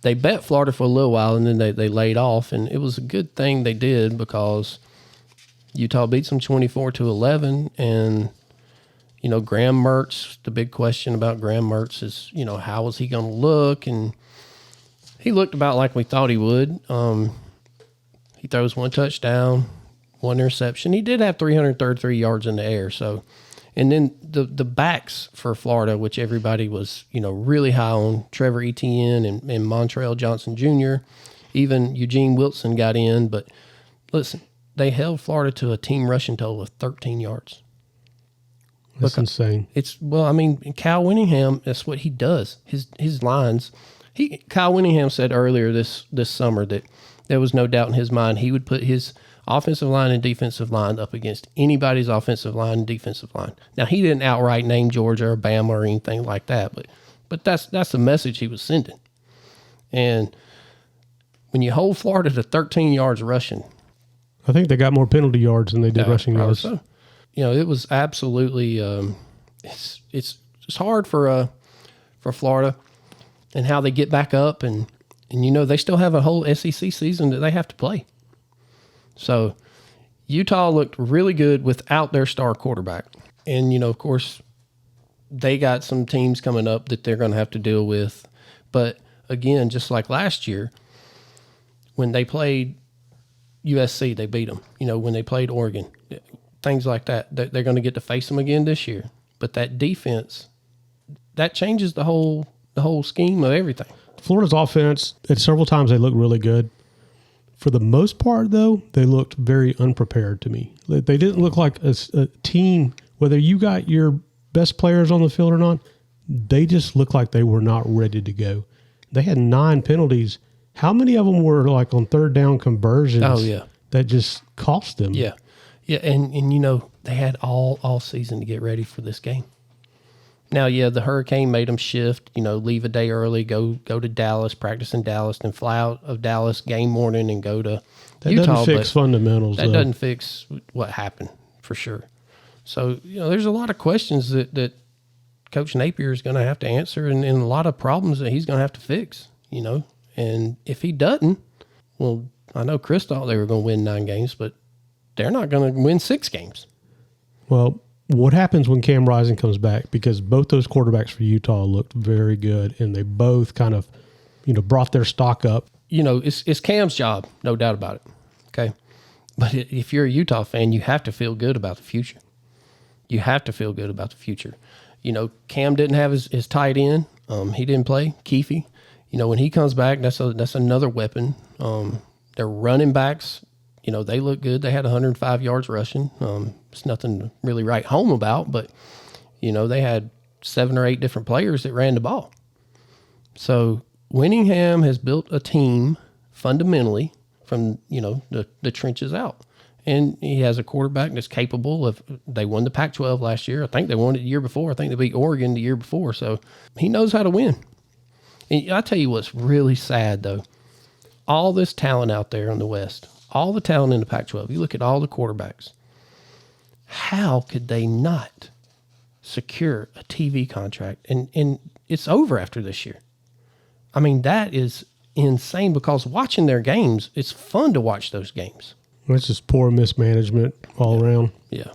they bet Florida for a little while, and then they laid off, and it was a good thing they did because Utah beats them 24-11, and Graham Mertz. The big question about Graham Mertz is how is he going to look, and he looked about like we thought he would. He throws 1 touchdown, 1 interception. He did have 333 yards in the air, so. And then the backs for Florida, which everybody was, really high on, Trevor Etienne and Montrell Johnson Jr., even Eugene Wilson got in. But listen, they held Florida to a team rushing total of 13 yards. That's insane. Kyle Winningham, that's what he does. His lines. Kyle Winningham said earlier this summer that there was no doubt in his mind he would put his offensive line and defensive line up against anybody's offensive line and defensive line. Now, he didn't outright name Georgia or Bama or anything like that, but that's the message he was sending. And when you hold Florida to 13 yards rushing, I think they got more penalty yards than they did rushing yards. So. It was absolutely it's hard for Florida and how they get back up, and they still have a whole SEC season that they have to play. So Utah looked really good without their star quarterback. And, of course, they got some teams coming up that they're going to have to deal with. But, again, just like last year, when they played USC, they beat them. When they played Oregon, things like that, they're going to get to face them again this year. But that defense, that changes the whole scheme of everything. Florida's offense, at several times they looked really good. For the most part, though, they looked very unprepared to me. They didn't look like a team, whether you got your best players on the field or not, they just looked like they were not ready to go. They had 9 penalties. How many of them were like on third down conversions? Oh, yeah. That just cost them. Yeah. Yeah, and they had all season to get ready for this game. Now, the hurricane made them shift, leave a day early, go to Dallas, practice in Dallas, then fly out of Dallas game morning and go to Utah. That doesn't fix fundamentals, That doesn't fix what happened, for sure. So, there's a lot of questions that Coach Napier is going to have to answer and a lot of problems that he's going to have to fix, And if he doesn't, well, I know Chris thought they were going to win 9 games, but they're not going to win 6 games. Well, what happens when Cam Rising comes back? Because both those quarterbacks for Utah looked very good, and they both kind of, brought their stock up. It's Cam's job, no doubt about it. Okay, but if you're a Utah fan, you have to feel good about the future. You have to feel good about the future. Cam didn't have his tight end. He didn't play. Keefe. When he comes back, that's another weapon. Their running backs. They look good. They had 105 yards rushing. It's nothing to really write home about, but, they had 7 or 8 different players that ran the ball. So Winningham has built a team fundamentally from, the trenches out. And he has a quarterback that's capable of, they won the Pac-12 last year. I think they won it the year before. I think they beat Oregon the year before. So he knows how to win. And I tell you what's really sad, though. All this talent out there in the West, all the talent in the Pac-12, you look at all the quarterbacks. How could they not secure a TV contract? And it's over after this year. I mean, that is insane because watching their games, it's fun to watch those games. It's just poor mismanagement all around. Yeah.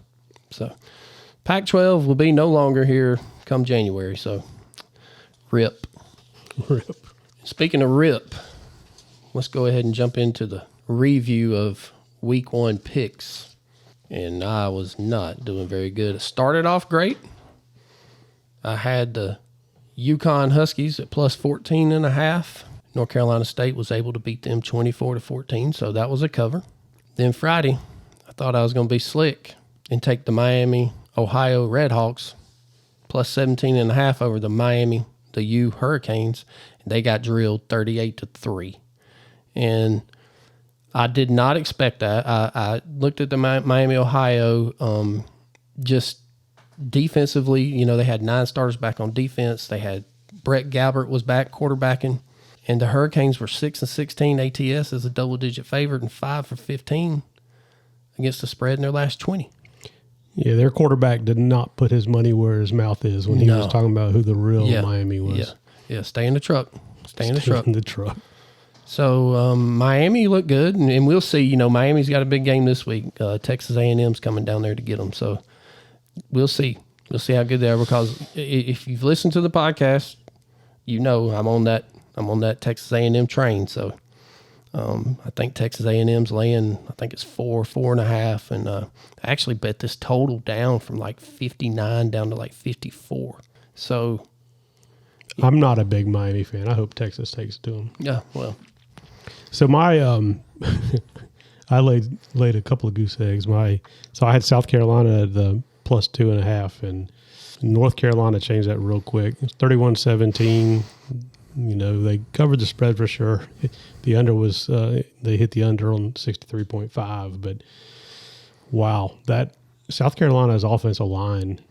So Pac-12 will be no longer here come January. So rip. Rip. Speaking of rip, let's go ahead and jump into the review of week 1 picks. And I was not doing very good. It started off great. I had the UConn Huskies at plus 14.5. North Carolina State was able to beat them 24-14, so that was a cover. Then Friday, I thought I was going to be slick and take the Miami, Ohio Redhawks plus 17.5 over the U Hurricanes. They got drilled 38-3. And I did not expect that. I looked at the Miami, Ohio, just defensively. They had 9 starters back on defense. They had Brett Galbert was back quarterbacking. And the Hurricanes were 6-16 ATS as a double-digit favorite and 5-15 against the spread in their last 20. Yeah, their quarterback did not put his money where his mouth is when he was talking about who the real Miami was. Yeah, stay in the truck. Stay in the truck. So Miami looked good, and we'll see. Miami's got a big game this week. Texas A&M's coming down there to get them. So we'll see. We'll see how good they are, because if you've listened to the podcast, I'm on that Texas A&M train. So I think Texas A&M's laying, I think it's 4.5. And I actually bet this total down from like 59 down to like 54. So I'm not a big Miami fan. I hope Texas takes it to them. Yeah, well. So my I laid a couple of goose eggs. So I had South Carolina at the plus 2.5, and North Carolina changed that real quick. It's 31-17. They covered the spread for sure. The under was they hit the under on 63.5, but wow, that South Carolina's offensive line.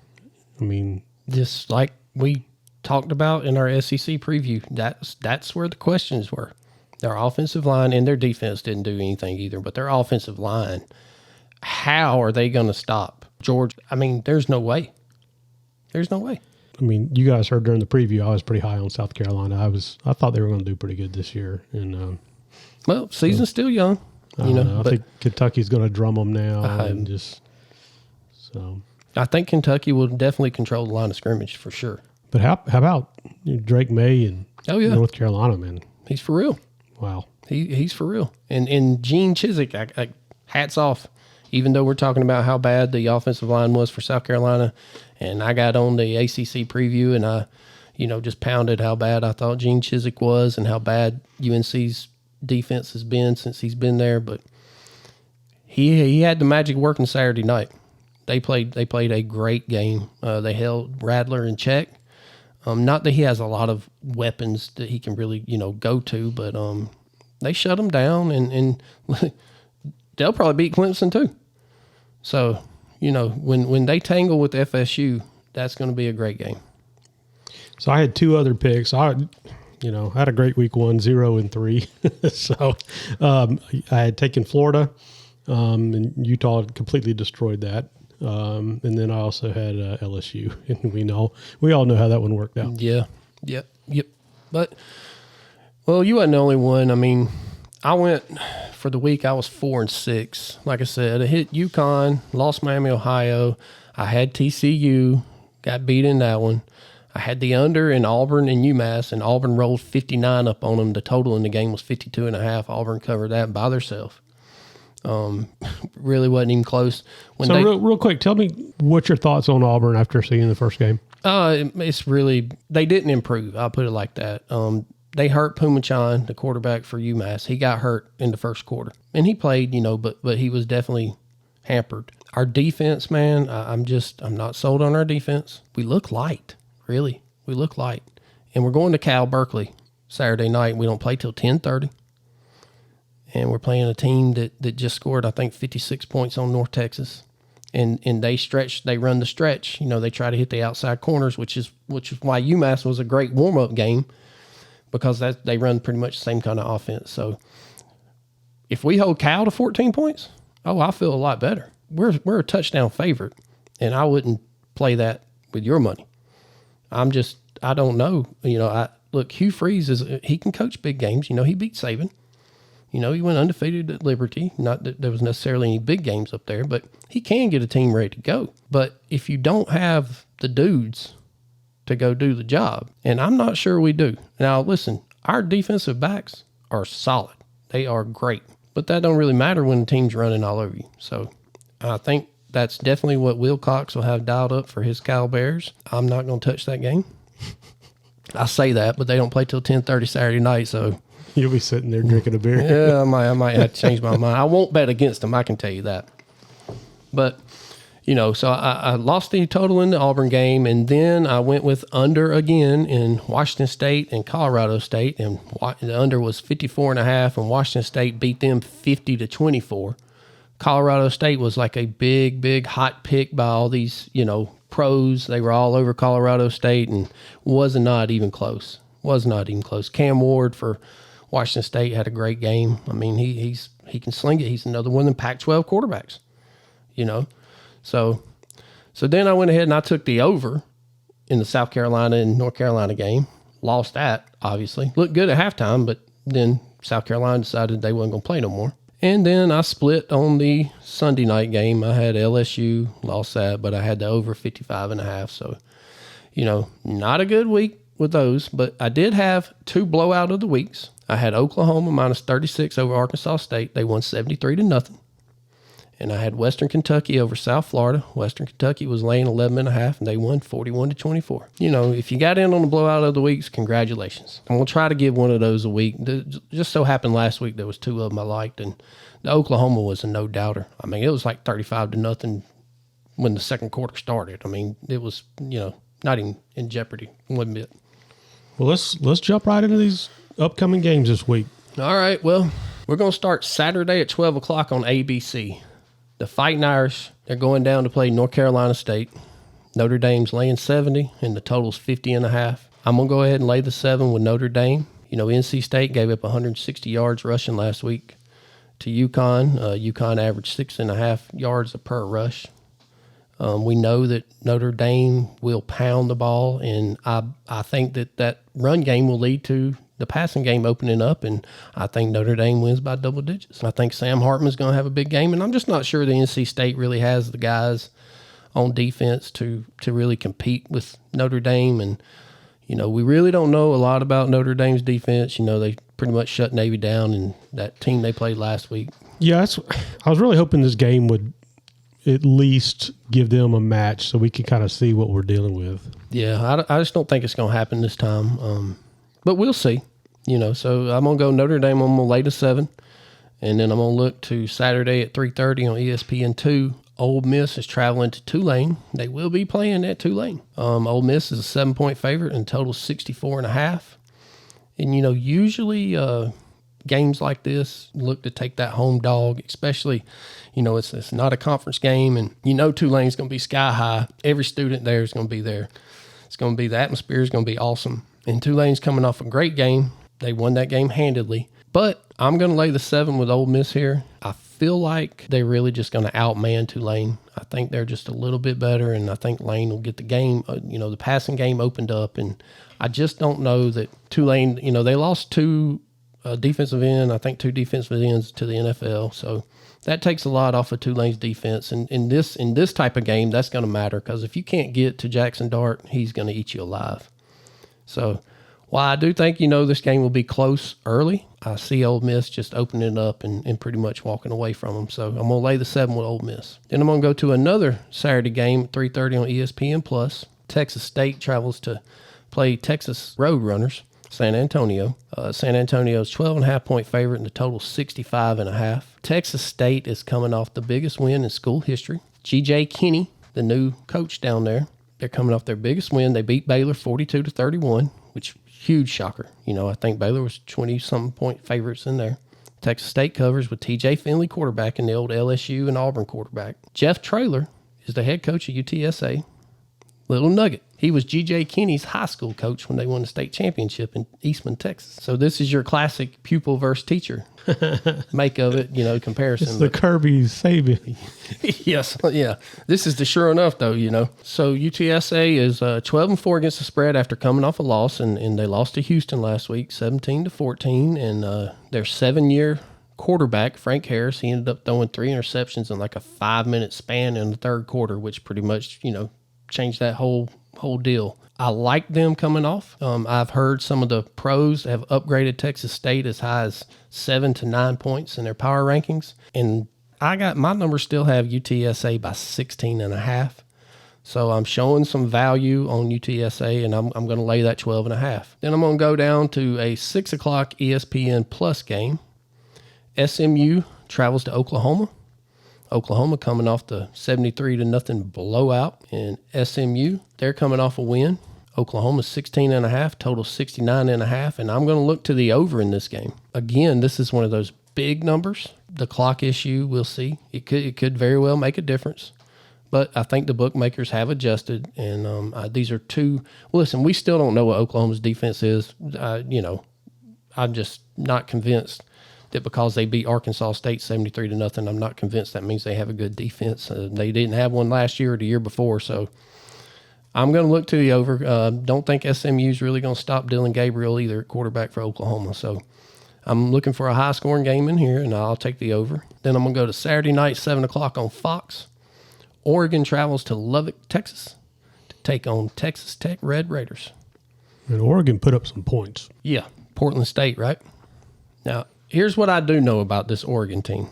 I mean, just like we talked about in our SEC preview, that's where the questions were. Their offensive line and their defense didn't do anything either, but their offensive line, how are they going to stop Georgia? I mean, there's no way. There's no way. I mean, you guys heard during the preview, I was pretty high on South Carolina. I thought they were going to do pretty good this year. And well, season's still young. I think Kentucky's going to drum them now. I think Kentucky will definitely control the line of scrimmage for sure. But how about Drake May and North Carolina, man? He's for real. Wow. He's for real. And Gene Chizik, I hats off. Even though we're talking about how bad the offensive line was for South Carolina, and I got on the ACC preview and I, just pounded how bad I thought Gene Chizik was and how bad UNC's defense has been since he's been there. But he had the magic working Saturday night. They played a great game. They held Radler in check. Not that he has a lot of weapons that he can really, go to, but they shut him down, and they'll probably beat Clemson too. So, when they tangle with FSU, that's going to be a great game. So I had 2 other picks. I had a great week 1, 0-3. So I had taken Florida, and Utah completely destroyed that. And then I also had LSU, and we all know how that one worked out. Yeah, yep. But you wasn't the only one. I mean, I went for the week. I was 4-6. Like I said, I hit UConn, lost Miami, Ohio. I had TCU, got beat in that one. I had the under in Auburn and UMass, and Auburn rolled 59 up on them. The total in the game was 52.5. Auburn covered that by themselves. Really wasn't even close. Real quick, tell me what your thoughts on Auburn after seeing the first game. It's really, they didn't improve. I'll put it like that. They hurt Pumachan, the quarterback for UMass. He got hurt in the first quarter, and he played, but he was definitely hampered. Our defense, man, I'm not sold on our defense. We look light, really. We look light, and we're going to Cal Berkeley Saturday night. We don't play till 10:30. And we're playing a team that just scored, I think, 56 points on North Texas. And they run the stretch. They try to hit the outside corners, which is why UMass was a great warm-up game, because they run pretty much the same kind of offense. So if we hold Cal to 14 points, I feel a lot better. We're a touchdown favorite, and I wouldn't play that with your money. I don't know. Look, Hugh Freeze he can coach big games. He beat Saban. He went undefeated at Liberty. Not that there was necessarily any big games up there, but he can get a team ready to go. But if you don't have the dudes to go do the job, and I'm not sure we do. Now, listen, our defensive backs are solid. They are great. But that don't really matter when the team's running all over you. So I think that's definitely what Wilcox will have dialed up for his Cal Bears. I'm not going to touch that game. I say that, but they don't play till 10:30 Saturday night, so You'll be sitting there drinking a beer. yeah, I might have to change my mind. I won't bet against them, I can tell you that. But, so I lost the total in the Auburn game, and then I went with under again in Washington State and Colorado State, and the under was 54.5, and Washington State beat them 50-24. Colorado State was like a big hot pick by all these, pros. They were all over Colorado State and was not even close. Cam Ward for Washington State had a great game. I mean, he can sling it. He's another one of the Pac-12 quarterbacks, So then I went ahead and I took the over in the South Carolina and North Carolina game. Lost that, obviously. Looked good at halftime, but then South Carolina decided they wasn't going to play no more. And then I split on the Sunday night game. I had LSU, lost that, but I had the over 55.5. So, not a good week with those, but I did have two blowout of the weeks. I had Oklahoma minus 36 over Arkansas State. They won 73-0. And I had Western Kentucky over South Florida. Western Kentucky was laying 11.5, and they won 41-24. If you got in on the blowout of the weeks, congratulations. I'm going to try to give one of those a week. Just so happened last week there was two of them I liked, and the Oklahoma was a no-doubter. I mean, it was like 35-0 when the second quarter started. I mean, it was, not even in jeopardy one bit. Well, let's jump right into these upcoming games this week. All right, well, we're going to start Saturday at 12 o'clock on ABC. The Fighting Irish, they're going down to play North Carolina State. Notre Dame's laying 70, and the total's 50.5. I'm going to go ahead and lay the 7 with Notre Dame. NC State gave up 160 yards rushing last week to UConn. UConn averaged 6.5 yards per rush. We know that Notre Dame will pound the ball, and I think that run game will lead to the passing game opening up, and I think Notre Dame wins by double digits. I think Sam Hartman's going to have a big game, and I'm just not sure the NC State really has the guys on defense to really compete with Notre Dame. And, we really don't know a lot about Notre Dame's defense. They pretty much shut Navy down, and that team they played last week. Yeah, I was really hoping this game would at least give them a match so we can kind of see what we're dealing with. Yeah, I just don't think it's going to happen this time. But we'll see, So I'm going to go Notre Dame. I'm going to lay the 7. And then I'm going to look to Saturday at 3:30 on ESPN2. Ole Miss is traveling to Tulane. They will be playing at Tulane. Ole Miss is a 7-point favorite and total 64.5. And, usually games like this look to take that home dog, especially, it's not a conference game. And, Tulane's going to be sky high. Every student there is going to be there. It's going to be, the atmosphere is going to be awesome. And Tulane's coming off a great game. They won that game handedly. But I'm going to lay the 7 with Ole Miss here. I feel like they're really just going to outman Tulane. I think they're just a little bit better, and I think Lane will get the game. The passing game opened up, and I just don't know that Tulane, they lost two defensive ends, I think 2 defensive ends to the NFL. So that takes a lot off of Tulane's defense. And in this type of game, that's going to matter, because if you can't get to Jackson Dart, he's going to eat you alive. So while I do think, this game will be close early, I see Ole Miss just opening it up and pretty much walking away from them. So I'm going to lay the 7 with Ole Miss. Then I'm going to go to another Saturday game at 3:30 on ESPN+. Texas State travels to play Texas Roadrunners, San Antonio. San Antonio's 12.5-point favorite, and the total 65.5. Texas State is coming off the biggest win in school history. G.J. Kinney, the new coach down there, they're coming off their biggest win. They beat Baylor 42-31, which huge shocker. I think Baylor was 20-something point favorites in there. Texas State covers with T.J. Finley quarterback and the old LSU and Auburn quarterback. Jeff Traylor is the head coach of UTSA. Little nugget. He was G.J. Kinney's high school coach when they won the state championship in Eastman, Texas. So this is your classic pupil versus teacher make of it, comparison. It's the Kirby Saban. Yes. Yeah. This is the sure enough, though, So UTSA is 12-4 against the spread after coming off a loss, and they lost to Houston last week, 17-14. And their 7-year quarterback, Frank Harris, he ended up throwing 3 interceptions in like a 5-minute span in the third quarter, which pretty much, change that whole deal. I like them coming off. I've heard some of the pros have upgraded Texas State as high as 7 to 9 points in their power rankings. And I got my numbers still have UTSA by 16.5. So I'm showing some value on UTSA, and I'm going to lay that 12.5. Then I'm going to go down to a 6 o'clock ESPN Plus game. SMU travels to Oklahoma. Oklahoma coming off the 73-0 blowout in SMU. They're coming off a win. Oklahoma's 16.5, total 69.5, and I'm going to look to the over in this game. Again, this is one of those big numbers. The clock issue, we'll see. It could very well make a difference, but I think the bookmakers have adjusted, and these are two. Listen, we still don't know what Oklahoma's defense is. I'm just not convinced that because they beat Arkansas State 73-0, I'm not convinced that means they have a good defense. They didn't have one last year or the year before, so I'm going to look to the over. Don't think SMU is really going to stop Dylan Gabriel either at quarterback for Oklahoma. So I'm looking for a high-scoring game in here, and I'll take the over. Then I'm going to go to Saturday night, 7 o'clock on Fox. Oregon travels to Lubbock, Texas to take on Texas Tech Red Raiders. And Oregon put up some points. Yeah, Portland State, right? Now, here's what I do know about this Oregon team.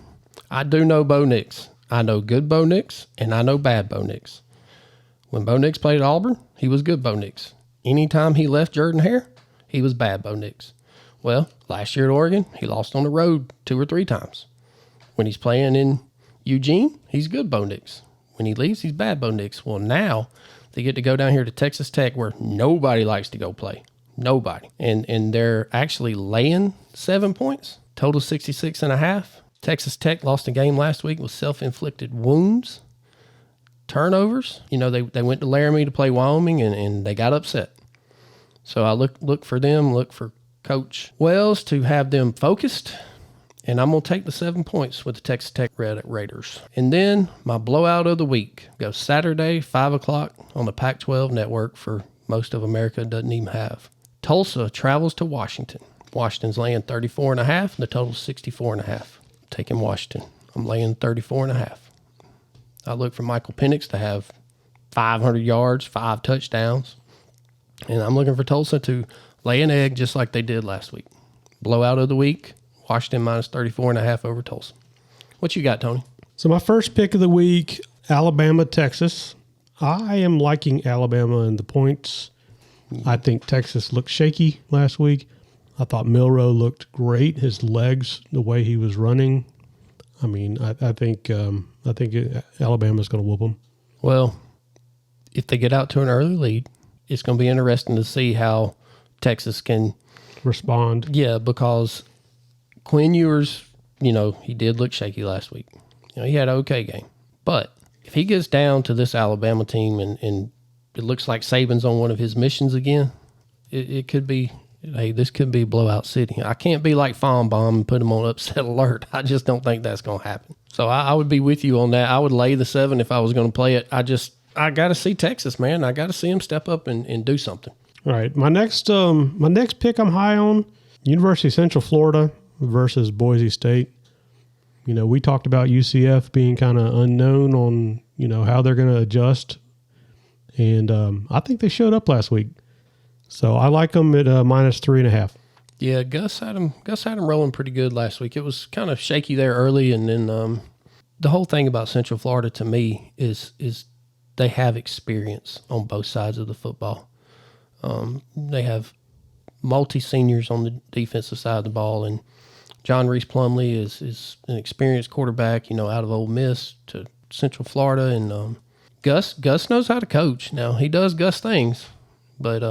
I do know Bo Nix. I know good Bo Nix, and I know bad Bo Nix. When Bo Nix played at Auburn, he was good Bo Nix. Anytime he left Jordan-Hare, he was bad Bo Nix. Well, last year at Oregon, he lost on the road 2 or 3 times. When he's playing in Eugene, he's good Bo Nix. When he leaves, he's bad Bo Nix. Well, now they get to go down here to Texas Tech where nobody likes to go play. Nobody. And they're actually laying 7 points, total 66.5. Texas Tech lost a game last week with self-inflicted wounds. Turnovers, they went to Laramie to play Wyoming, and they got upset. So I look for them, look for Coach Wells to have them focused, and I'm going to take the 7 points with the Texas Tech Raiders. And then my blowout of the week goes Saturday, 5 o'clock on the Pac-12 network for most of America doesn't even have. Tulsa travels to Washington. Washington's laying 34.5, and the total's 64.5. Taking Washington. I'm laying 34.5. I look for Michael Penix to have 500 yards, 5 touchdowns. And I'm looking for Tulsa to lay an egg just like they did last week. Blowout of the week, Washington minus 34.5 over Tulsa. What you got, Tony? So my first pick of the week, Alabama, Texas. I am liking Alabama and the points. I think Texas looked shaky last week. I thought Milroe looked great. His legs, the way he was running. I mean, I think Alabama's going to whoop them. Well, if they get out to an early lead, it's going to be interesting to see how Texas can respond. Yeah, because Quinn Ewers, he did look shaky last week. He had an okay game. But if he gets down to this Alabama team and it looks like Saban's on one of his missions again, it could be, hey, this could be blowout city. I can't be like Fonbaum and put him on upset alert. I just don't think that's going to happen. So I would be with you on that. I would lay the 7 if I was going to play it. I got to see Texas, man. I got to see him step up and do something. All right. My next pick I'm high on, University of Central Florida versus Boise State. We talked about UCF being kind of unknown on, how they're going to adjust. And I think they showed up last week. So I like them at minus 3.5. Yeah, Gus had him rolling pretty good last week. It was kind of shaky there early, and then the whole thing about Central Florida to me is they have experience on both sides of the football. They have multi-seniors on the defensive side of the ball, and John Reese Plumlee is an experienced quarterback, out of Ole Miss to Central Florida, and Gus knows how to coach. Now, he does Gus things, but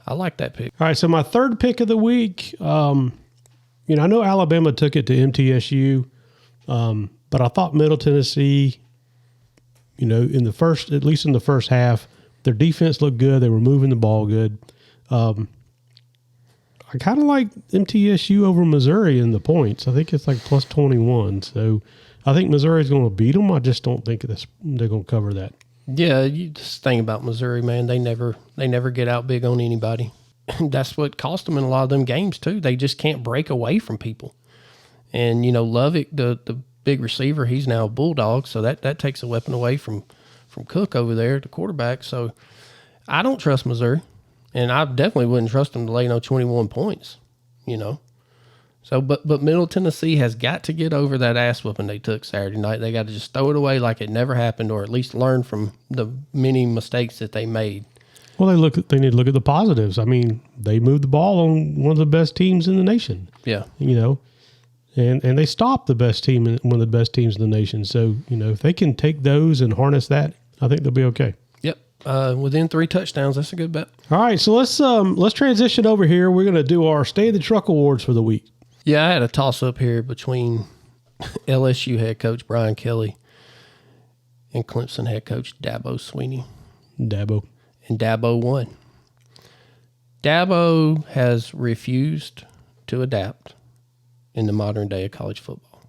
I like that pick. All right, so my third pick of the week, I know Alabama took it to MTSU, but I thought Middle Tennessee, at least in the first half, their defense looked good. They were moving the ball good. I kind of like MTSU over Missouri in the points. I think it's like plus 21. So I think Missouri's going to beat them. I just don't think they're going to cover that. Yeah, you just think about Missouri, man. They never get out big on anybody. That's what cost them in a lot of them games too. They just can't break away from people. And Lovick, the big receiver, he's now a Bulldog, so that takes a weapon away from from Cook over there, the quarterback. So I don't trust Missouri, and I definitely wouldn't trust them to lay no 21 points, you know. So, but Middle Tennessee has got to get over that ass whooping they took Saturday night. They got to just throw it away like it never happened, or at least learn from the many mistakes that they made. Well, they need to look at the positives. I mean, they moved the ball on one of the best teams in the nation. Yeah. You know, and they stopped the best team, one of the best teams in the nation. So, you know, if they can take those and harness that, I think they'll be okay. Yep. Within 3 touchdowns, that's a good bet. All right, so let's transition over here. We're going to do our Stay in the Truck Awards for the week. Yeah, I had a toss-up here between LSU head coach Brian Kelly and Clemson head coach Dabo Swinney. Dabo. And Dabo won. Dabo has refused to adapt in the modern day of college football.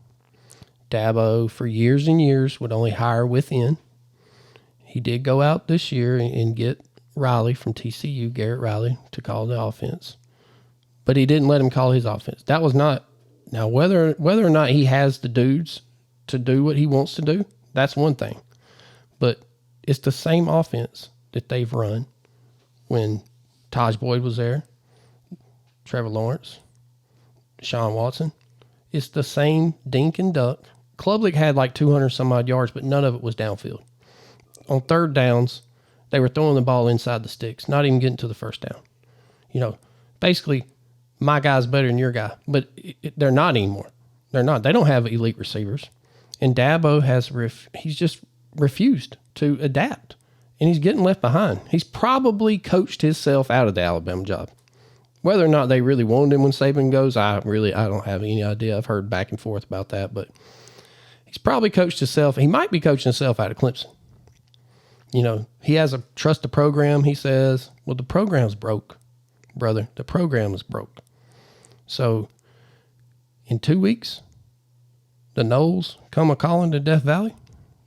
Dabo, for years and years, would only hire within. He did go out this year and get Riley from TCU, Garrett Riley, to call the offense. But he didn't let him call his offense. That was not... Now, whether or not he has the dudes to do what he wants to do, that's one thing. But it's the same offense that they've run when Taj Boyd was there, Trevor Lawrence, Deshaun Watson. It's the same dink and duck. Klubnik had like 200 some odd yards, but none of it was downfield. On third downs, they were throwing the ball inside the sticks, not even getting to the first down. You know, basically, my guy's better than your guy, but they're not anymore. They're not. They don't have elite receivers. And Dabo has he's just refused to adapt, and he's getting left behind. He's probably coached himself out of the Alabama job. Whether or not they really wanted him when Saban goes, I don't have any idea. I've heard back and forth about that, but he's probably coached himself. He might be coaching himself out of Clemson. You know, he has a trust the program, he says. Well, the program's broke, brother. The program is broke. So, in 2 weeks, the Noles come a-calling to Death Valley.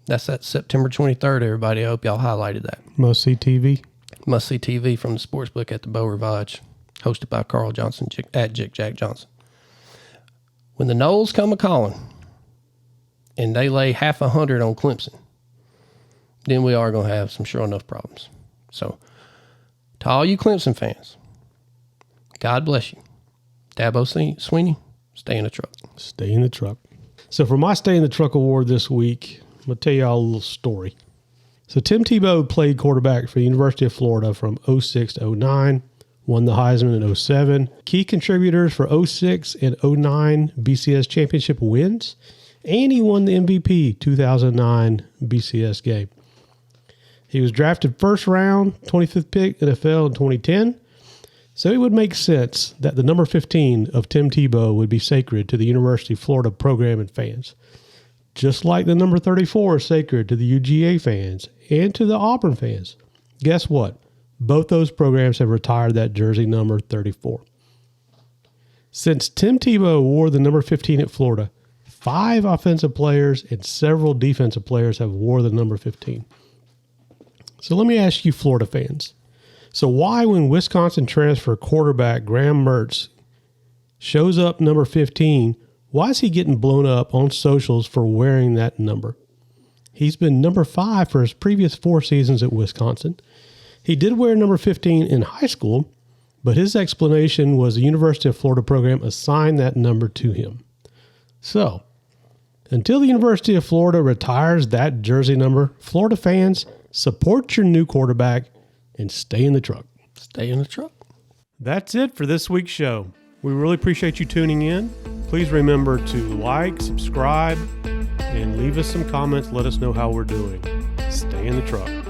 That's that September 23rd, everybody. I hope y'all highlighted that. Must-see TV. Must-see TV from the Sportsbook at the Beau Rivage, hosted by Carl Johnson at Jick Jack Johnson. When the Noles come a-calling and they lay 100 on Clemson, then we are going to have some sure enough problems. So, to all you Clemson fans, God bless you. Dabo Swinney, stay in the truck. Stay in the truck. So for my Stay in the Truck Award this week, I'm going to tell y'all a little story. So Tim Tebow played quarterback for the University of Florida from 06 to 09, won the Heisman in 07. Key contributors for 06 and 09 BCS championship wins, and he won the MVP 2009 BCS game. He was drafted first round, 25th pick NFL in 2010. So it would make sense that the number 15 of Tim Tebow would be sacred to the University of Florida program and fans, just like the number 34 is sacred to the UGA fans and to the Auburn fans. Guess what? Both those programs have retired that jersey number 34. Since Tim Tebow wore the number 15 at Florida, 5 offensive players and several defensive players have wore the number 15. So let me ask you Florida fans. So why, when Wisconsin transfer quarterback Graham Mertz shows up number 15, why is he getting blown up on socials for wearing that number? He's been number 5 for his previous 4 seasons at Wisconsin. He did wear number 15 in high school, but his explanation was the University of Florida program assigned that number to him. So, until the University of Florida retires that jersey number, Florida fans, support your new quarterback and stay in the truck. Stay in the truck. That's it for this week's show. We really appreciate you tuning in. Please remember to like, subscribe, and leave us some comments. Let us know how we're doing. Stay in the truck.